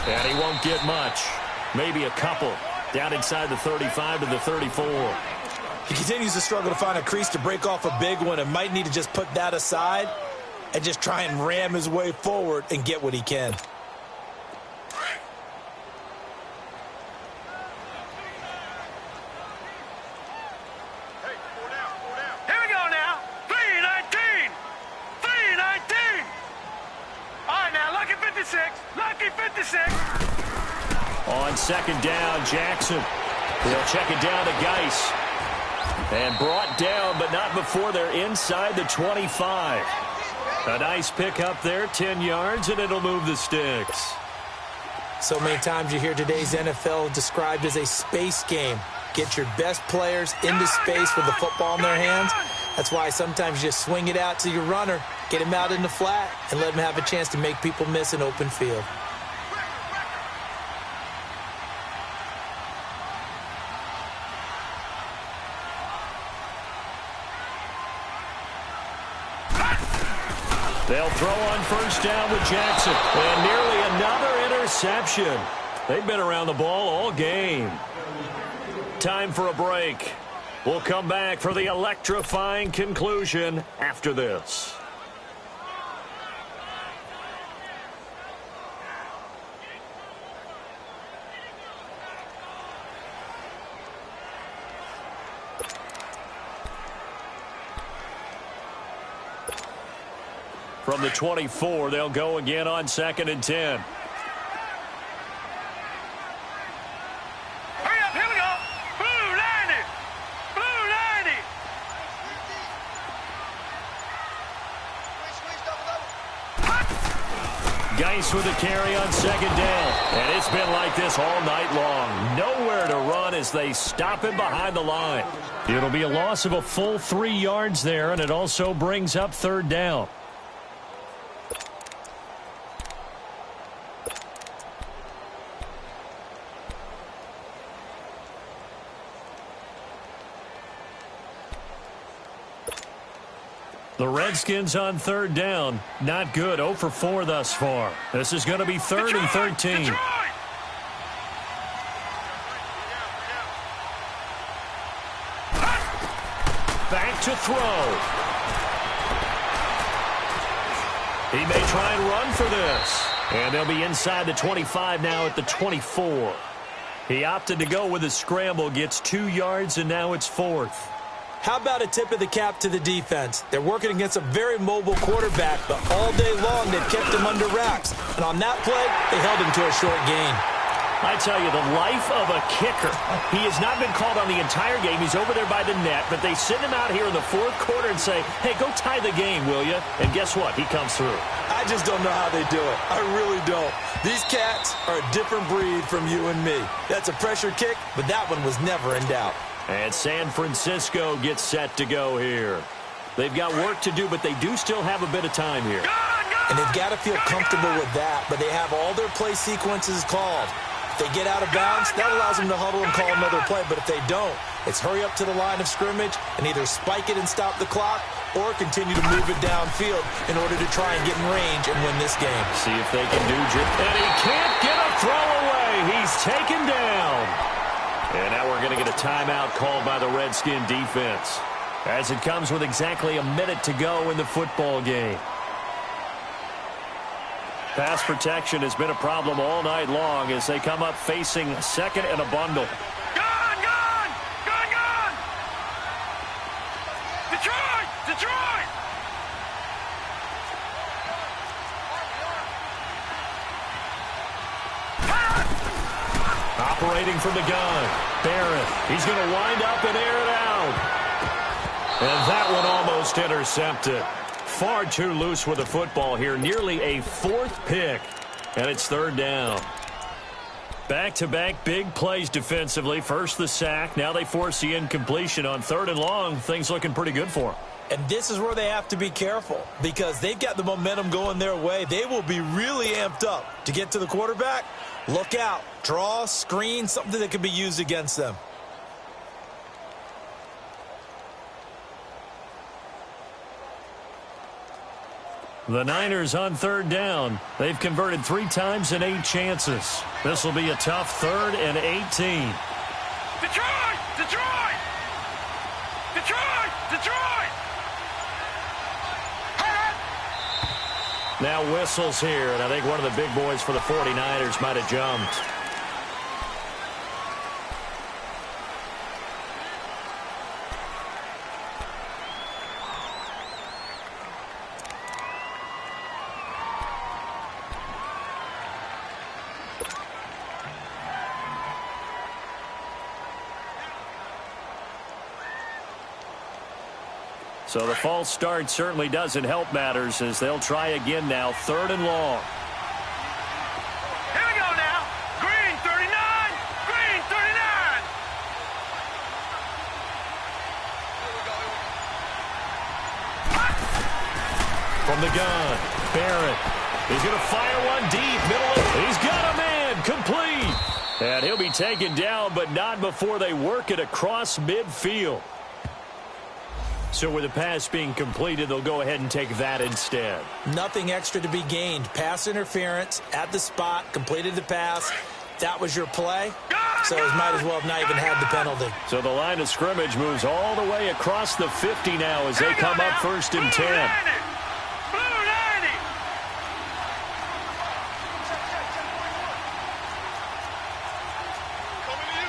And he won't get much. Maybe a couple. Down inside the 35 to the 34. He continues to struggle to find a crease to break off a big one and might need to just put that aside and just try and ram his way forward and get what he can. On 2nd down, Jackson. They'll check it down to Geis. And brought down, but not before they're inside the 25. A nice pickup there, 10 yards, and it'll move the sticks. So many times you hear today's NFL described as a space game. Get your best players into space with the football in their hands. That's why sometimes you just swing it out to your runner, get him out in the flat, and let him have a chance to make people miss an open field. They'll throw on 1st down with Jackson. And nearly another interception. They've been around the ball all game. Time for a break. We'll come back for the electrifying conclusion after this. From the 24, they'll go again on 2nd and 10. Hurry up, here we go. Blue 90. Blue 90. Geis with a carry on 2nd down. And it's been like this all night long. Nowhere to run as they stop him behind the line. It'll be a loss of a full 3 yards there, and it also brings up 3rd down. The Redskins on 3rd down. Not good. 0 for 4 thus far. This is going to be 3rd and 13. Detroit. Back to throw. He may try and run for this. And they'll be inside the 25 now at the 24. He opted to go with a scramble, gets 2 yards, and now it's 4th. How about a tip of the cap to the defense? They're working against a very mobile quarterback, but all day long they've kept him under wraps. And on that play, they held him to a short gain. I tell you, the life of a kicker. He has not been called on the entire game. He's over there by the net, but they send him out here in the 4th quarter and say, hey, go tie the game, will you? And guess what? He comes through. I just don't know how they do it. I really don't. These cats are a different breed from you and me. That's a pressure kick, but that one was never in doubt. And San Francisco gets set to go here. They've got work to do, but they do still have a bit of time here. And they've got to feel comfortable with that, but they have all their play sequences called. If they get out of bounds, that allows them to huddle and call another play. But if they don't, it's hurry up to the line of scrimmage and either spike it and stop the clock or continue to move it downfield in order to try and get in range and win this game. See if they can do it. And he can't get a throw away. He's taken down. And now we're going to get a timeout called by the Redskin defense as it comes with exactly a minute to go in the football game. Pass protection has been a problem all night long as they come up facing 2nd and a bundle. Gone, gone, gone, gone. Detroit, Detroit. Operating from the gun. Barrett. He's going to wind up and air it out. And that one almost intercepted. Far too loose with the football here. Nearly a 4th pick. And it's 3rd down. Back-to-back big plays defensively. First the sack. Now they force the incompletion on 3rd and long. Things looking pretty good for them. And this is where they have to be careful because they've got the momentum going their way. They will be really amped up to get to the quarterback. Look out. Draw, screen, something that can be used against them. The Niners on 3rd down. They've converted 3 times in 8 chances. This will be a tough 3rd and 18. Detroit, Detroit. Detroit, Detroit. Now whistles here, and I think one of the big boys for the 49ers might have jumped. So the false start certainly doesn't help matters as they'll try again now, 3rd and long. Here we go now. Green 39. Green 39. From the gun, Barrett. He's going to fire one deep. Middle. He's got a man. Complete. And he'll be taken down, but not before they work it across midfield. So with the pass being completed, they'll go ahead and take that instead. Nothing extra to be gained. Pass interference at the spot, completed the pass. That was your play. So it might as well have not even had the penalty. So the line of scrimmage moves all the way across the 50 now as they come up 1st and 10. Blue 90.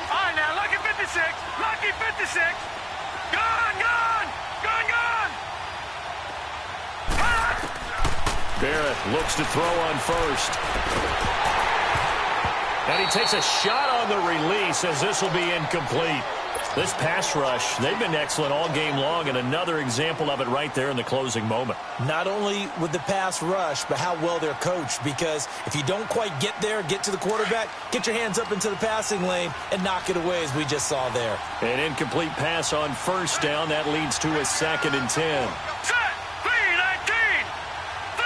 All right, now, lucky 56. Lucky 56. Gone, gone. Gone, gone. Barrett looks to throw on first. And he takes a shot on the release as this will be incomplete. This pass rush, they've been excellent all game long, and another example of it right there in the closing moment. Not only with the pass rush, but how well they're coached, because if you don't quite get there, get to the quarterback, get your hands up into the passing lane and knock it away, as we just saw there. An incomplete pass on first down. That leads to a 2nd and 10. Set. 3-19. 3-19.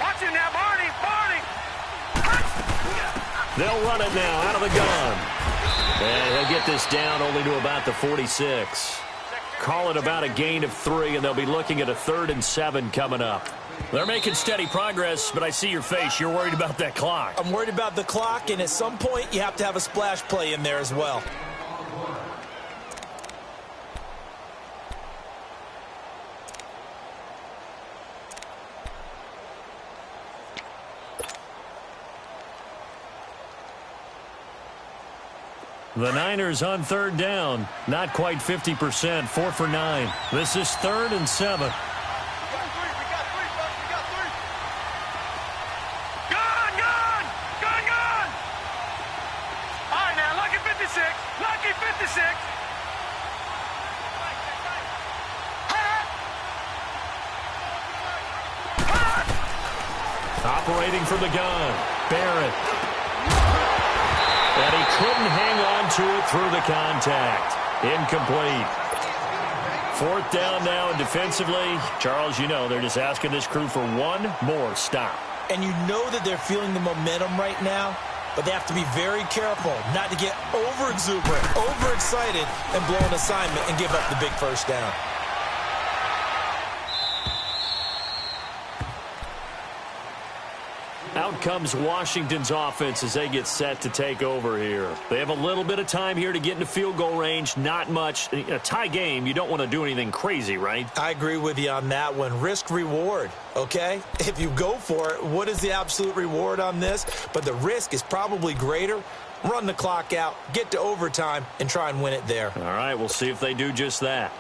Watch it now, Barney. Barney. They'll run it now out of the gun. And he'll get this down only to about the 46. Call it about a gain of 3, and they'll be looking at a 3rd and 7 coming up. They're making steady progress, but I see your face. You're worried about that clock. I'm worried about the clock, and at some point you have to have a splash play in there as well. The Niners on 3rd down. Not quite 50%. 4 for 9. This is 3rd and 7. Gun, gun. Gun, gun. All right, now, lucky 56. Lucky 56. Operating from the gun. Barrett. And he couldn't hang on to it through the contact. Incomplete. 4th down now, and defensively, Charles, you know, they're just asking this crew for one more stop. And you know that they're feeling the momentum right now, but they have to be very careful not to get over-exuberant, overexcited, and blow an assignment and give up the big first down. Out comes Washington's offense as they get set to take over here. They have a little bit of time here to get into field goal range. Not much. In a tie game, you don't want to do anything crazy, right? I agree with you on that one. Risk-reward, okay? If you go for it, what is the absolute reward on this? But the risk is probably greater. Run the clock out, get to overtime, and try and win it there. All right, we'll see if they do just that.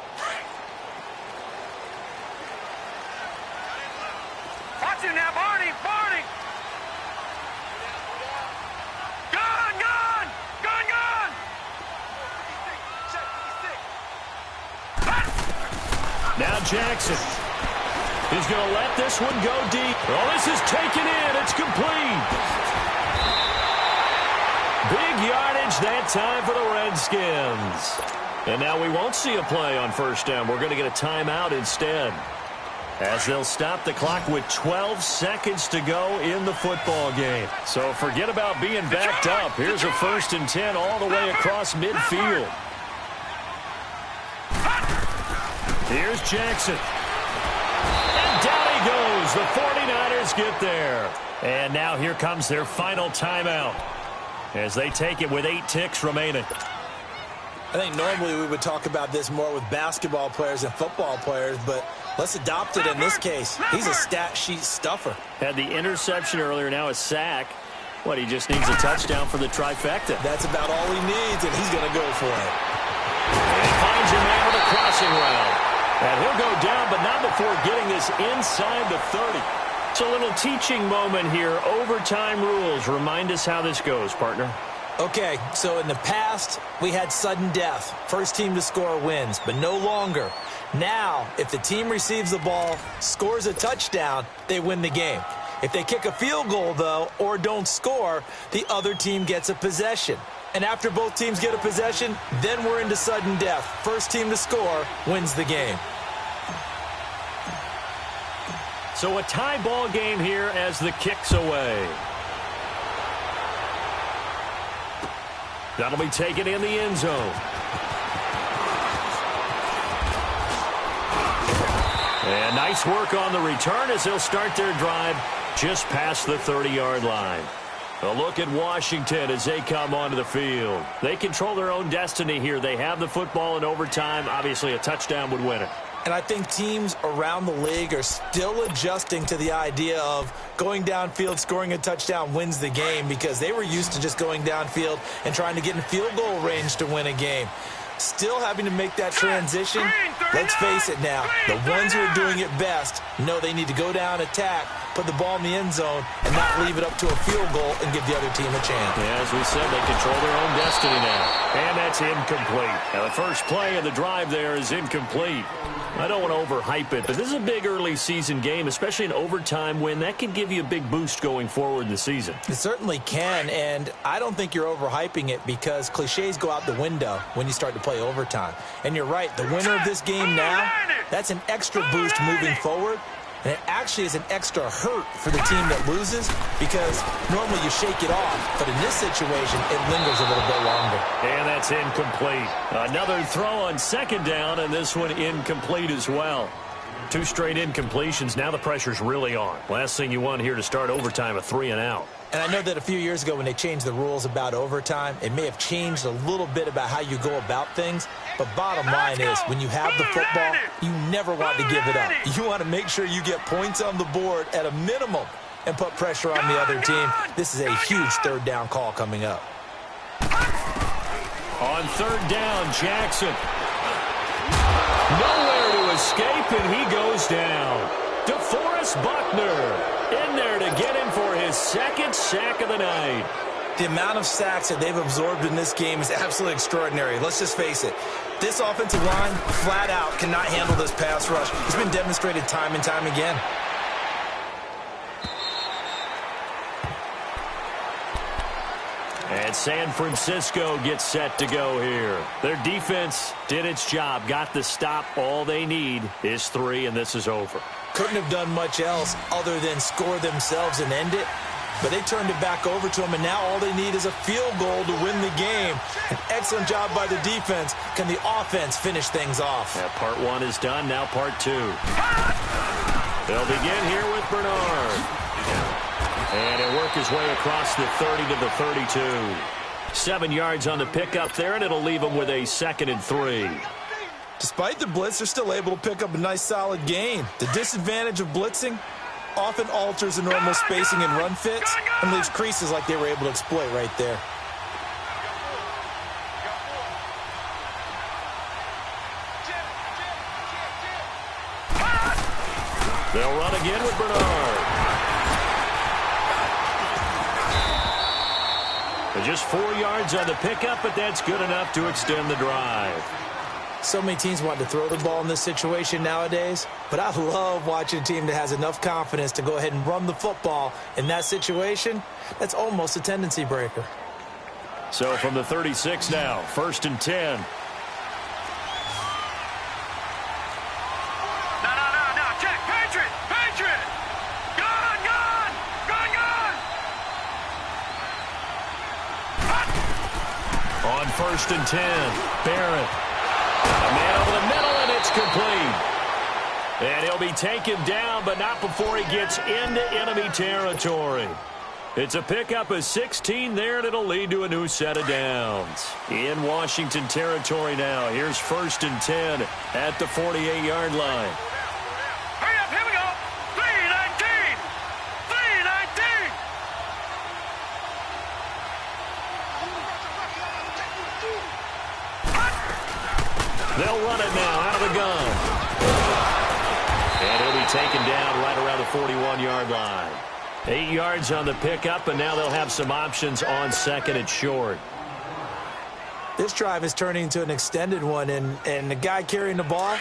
Watch it now, Barney. Barney. Gun, gun. Gun, gun. Now Jackson. He's going to let this one go deep. Oh, this is taken in. It's complete. Big yardage that time for the Redskins. And now we won't see a play on first down. We're going to get a timeout instead, as they'll stop the clock with 12 seconds to go in the football game. So forget about being backed up. Here's a 1st and 10 all the way across midfield. Here's Jackson. And down he goes. The 49ers get there. And now here comes their final timeout as they take it with 8 ticks remaining. I think normally we would talk about this more with basketball players and football players, but let's adopt it in this case. He's a stat sheet stuffer. Had the interception earlier, now a sack. What, he just needs a touchdown for the trifecta. That's about all he needs, and he's going to go for it. And finds your man with a crossing route. And he'll go down, but not before getting this inside the 30. It's a little teaching moment here. Overtime rules. Remind us how this goes, partner. Okay, so in the past, we had sudden death. First team to score wins, but no longer. Now, if the team receives the ball, scores a touchdown, they win the game. If they kick a field goal, though, or don't score, the other team gets a possession. And after both teams get a possession, then we're into sudden death. First team to score wins the game. So a tie ball game here as the kick's away. That'll be taken in the end zone. And nice work on the return as they'll start their drive just past the 30-yard line. A look at Washington as they come onto the field. They control their own destiny here. They have the football in overtime. Obviously, a touchdown would win it. And I think teams around the league are still adjusting to the idea of going downfield, scoring a touchdown wins the game, because they were used to just going downfield and trying to get in field goal range to win a game. Still having to make that transition, Let's face it now, the ones who are doing it best know they need to go down, attack, put the ball in the end zone, and not leave it up to a field goal and give the other team a chance. Yeah, as we said, they control their own destiny now. And that's incomplete. Now, the first play of the drive there is incomplete. I don't want to overhype it, but this is a big early season game, especially an overtime win. That can give you a big boost going forward in the season. It certainly can, and I don't think you're overhyping it because cliches go out the window when you start to play overtime. And you're right, the winner of this game now, that's an extra boost moving forward. And it actually is an extra hurt for the team that loses because normally you shake it off. But in this situation, it lingers a little bit longer. And that's incomplete. Another throw on second down, and this one incomplete as well. 2 straight incompletions. Now the pressure's really on. Last thing you want here to start overtime, a 3 and out. And I know that a few years ago when they changed the rules about overtime, it may have changed a little bit about how you go about things. But bottom line is, when you have the football, you never want to give it up. You want to make sure you get points on the board at a minimum and put pressure on the other team. This is a huge third down call coming up. On third down, Jackson. Nowhere to escape, and he goes down. DeForest Buckner in there to get him for his second sack of the night. The amount of sacks that they've absorbed in this game is absolutely extraordinary. Let's just face it. This offensive line, flat out, cannot handle this pass rush. It's been demonstrated time and time again. And San Francisco gets set to go here. Their defense did its job, got the stop. All they need is 3, and this is over. Couldn't have done much else other than score themselves and end it. But they turned it back over to them, and now all they need is a field goal to win the game. An excellent job by the defense. Can the offense finish things off? Yeah, part 1 is done, now part 2. They'll begin here with Bernard. And he'll work his way across the 30 to the 32. 7 yards on the pickup there, and it'll leave him with a 2nd and 3. Despite the blitz, they're still able to pick up a nice solid gain. The disadvantage of blitzing often alters the normal spacing and run fits and leaves creases like they were able to exploit right there. They'll run again with Bernard. Just 4 yards on the pickup, but that's good enough to extend the drive. So many teams want to throw the ball in this situation nowadays, but I love watching a team that has enough confidence to go ahead and run the football in that situation. That's almost a tendency breaker. So from the 36 now, 1st and 10. No, check, Patriot! Gone! On 1st and 10, Barrett. A man over the middle, and it's complete. And he'll be taken down, but not before he gets into enemy territory. It's a pickup of 16 there, and it'll lead to a new set of downs. In Washington territory now, here's 1st and 10 at the 48-yard line. Hurry up, here we go! 3-19! They'll run it now out of the gun. And he'll be taken down right around the 41-yard line. 8 yards on the pickup, and now they'll have some options on 2nd and short. This drive is turning into an extended one, and the guy carrying the ball,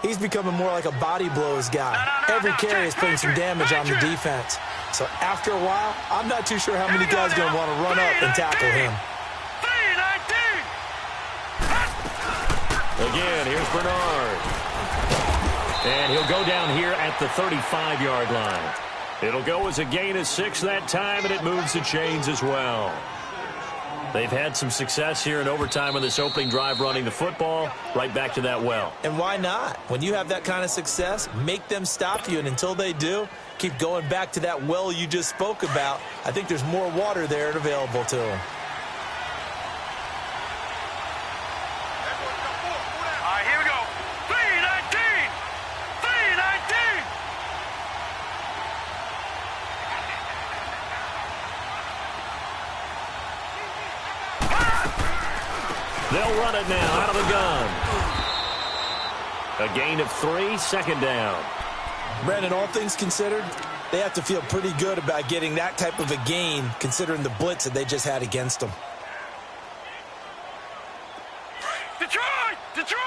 he's becoming more like a body blows guy. Every carry is putting some damage on the defense. So after a while, I'm not too sure how many guys are going to want to run up and tackle him. Again, here's Bernard. And he'll go down here at the 35-yard line. It'll go as a gain of 6 that time, and it moves the chains as well. They've had some success here in overtime on this opening drive running the football. Right back to that well. And why not? When you have that kind of success, make them stop you, and until they do, keep going back to that well you just spoke about. I think there's more water there available to them. They'll run it now out of the gun. A gain of 3, second down. Brandon, all things considered, they have to feel pretty good about getting that type of a gain considering the blitz that they just had against them. Detroit! Detroit!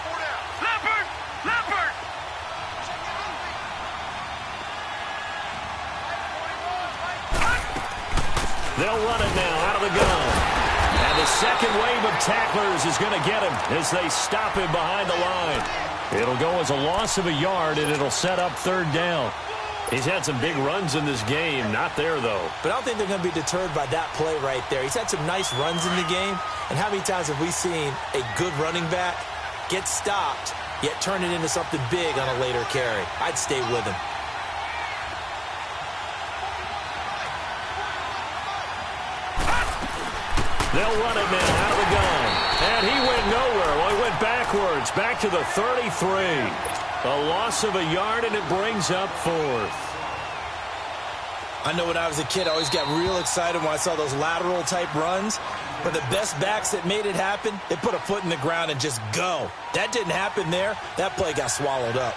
Four down. Leopard! Leopard! They'll run it now out of the gun. And the second wave of tacklers is going to get him as they stop him behind the line. It'll go as a loss of a yard, and it'll set up third down. He's had some big runs in this game. Not there, though. But I don't think they're going to be deterred by that play right there. He's had some nice runs in the game. And how many times have we seen a good running back get stopped, yet turn it into something big on a later carry? I'd stay with him. They'll run it now out of the gun. And he went nowhere. Well, he went backwards, back to the 33. A loss of a yard, and it brings up fourth. I know when I was a kid, I always got real excited when I saw those lateral-type runs. But the best backs that made it happen, they put a foot in the ground and just go. That didn't happen there. That play got swallowed up.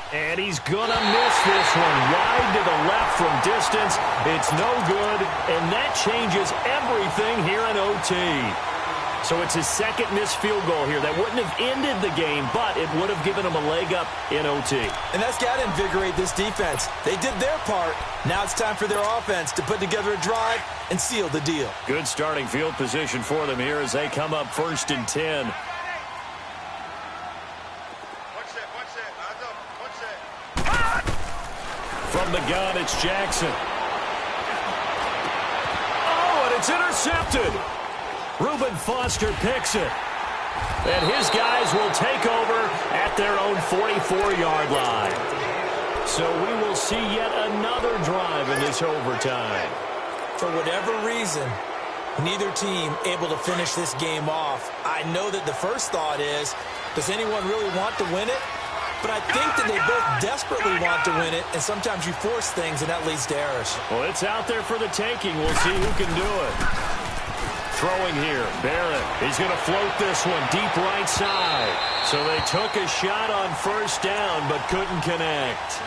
And he's going to miss this one. Wide to the left from distance. It's no good, and that changes everything here in OT. So it's his second missed field goal here. That wouldn't have ended the game, but it would have given him a leg up in OT. And that's got to invigorate this defense. They did their part. Now it's time for their offense to put together a drive and seal the deal. Good starting field position for them here as they come up 1st and 10. From the gun, it's Jackson. Oh, and it's intercepted. Reuben Foster picks it. And his guys will take over at their own 44-yard line. So we will see yet another drive in this overtime. For whatever reason, neither team able to finish this game off. I know that the first thought is, does anyone really want to win it? But I think that they both desperately want to win it, and sometimes you force things, and that leads to errors. Well, it's out there for the taking. We'll see who can do it. Throwing here, Barrett. He's going to float this one deep right side. So they took a shot on first down, but couldn't connect.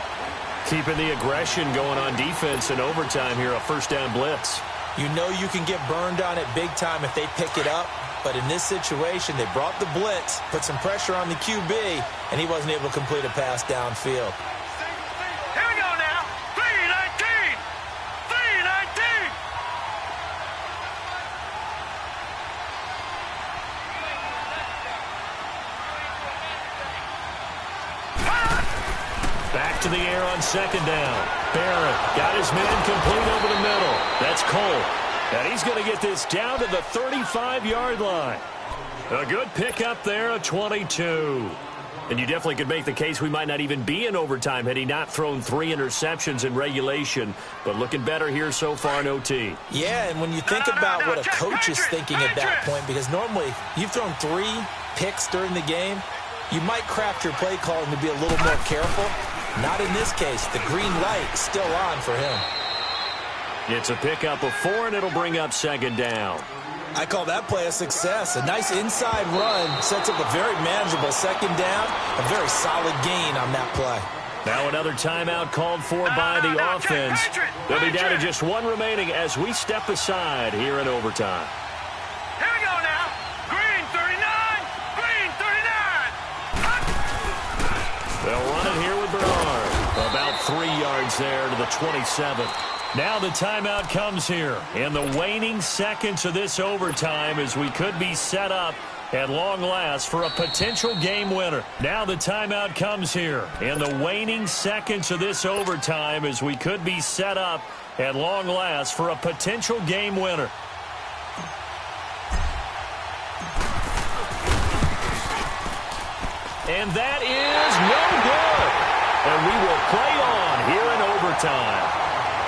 Keeping the aggression going on defense in overtime here, a first down blitz. You know you can get burned on it big time if they pick it up. But in this situation, they brought the blitz, put some pressure on the QB, and he wasn't able to complete a pass downfield. Here we go now. 3-19. 3-19. Back to the air on second down. Barrett got his man complete over the middle. That's Cole. And he's going to get this down to the 35-yard line. A good pickup there, a 22. And you definitely could make the case we might not even be in overtime had he not thrown 3 interceptions in regulation. But looking better here so far in OT. Yeah, and when you think about what a coach is thinking at that point, because normally you've thrown 3 picks during the game, you might craft your play calling to be a little more careful. Not in this case. The green light still on for him. It's a pickup of 4, and it'll bring up second down. I call that play a success. A nice inside run sets up a very manageable second down. A very solid gain on that play. Now another timeout called for by the offense. They'll be down to just 1 remaining as we step aside here in overtime. Here we go now. Green 39. Green 39. They'll run it here with Bernard. About 3 yards there to the 27. Now the timeout comes here in the waning seconds of this overtime as we could be set up at long last for a potential game winner. Now the timeout comes here in the waning seconds of this overtime as we could be set up at long last for a potential game winner. And that is no good. And we will play on here in overtime.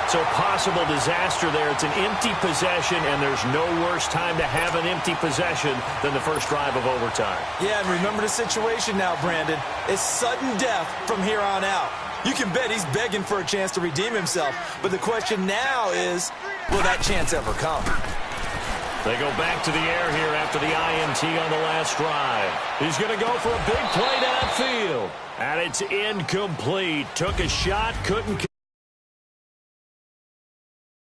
So possible disaster there. It's an empty possession, and there's no worse time to have an empty possession than the first drive of overtime. Yeah, and remember the situation now, Brandon. It's sudden death from here on out. You can bet he's begging for a chance to redeem himself. But the question now is, will that chance ever come? They go back to the air here after the INT on the last drive. He's going to go for a big play downfield. And it's incomplete. Took a shot, couldn't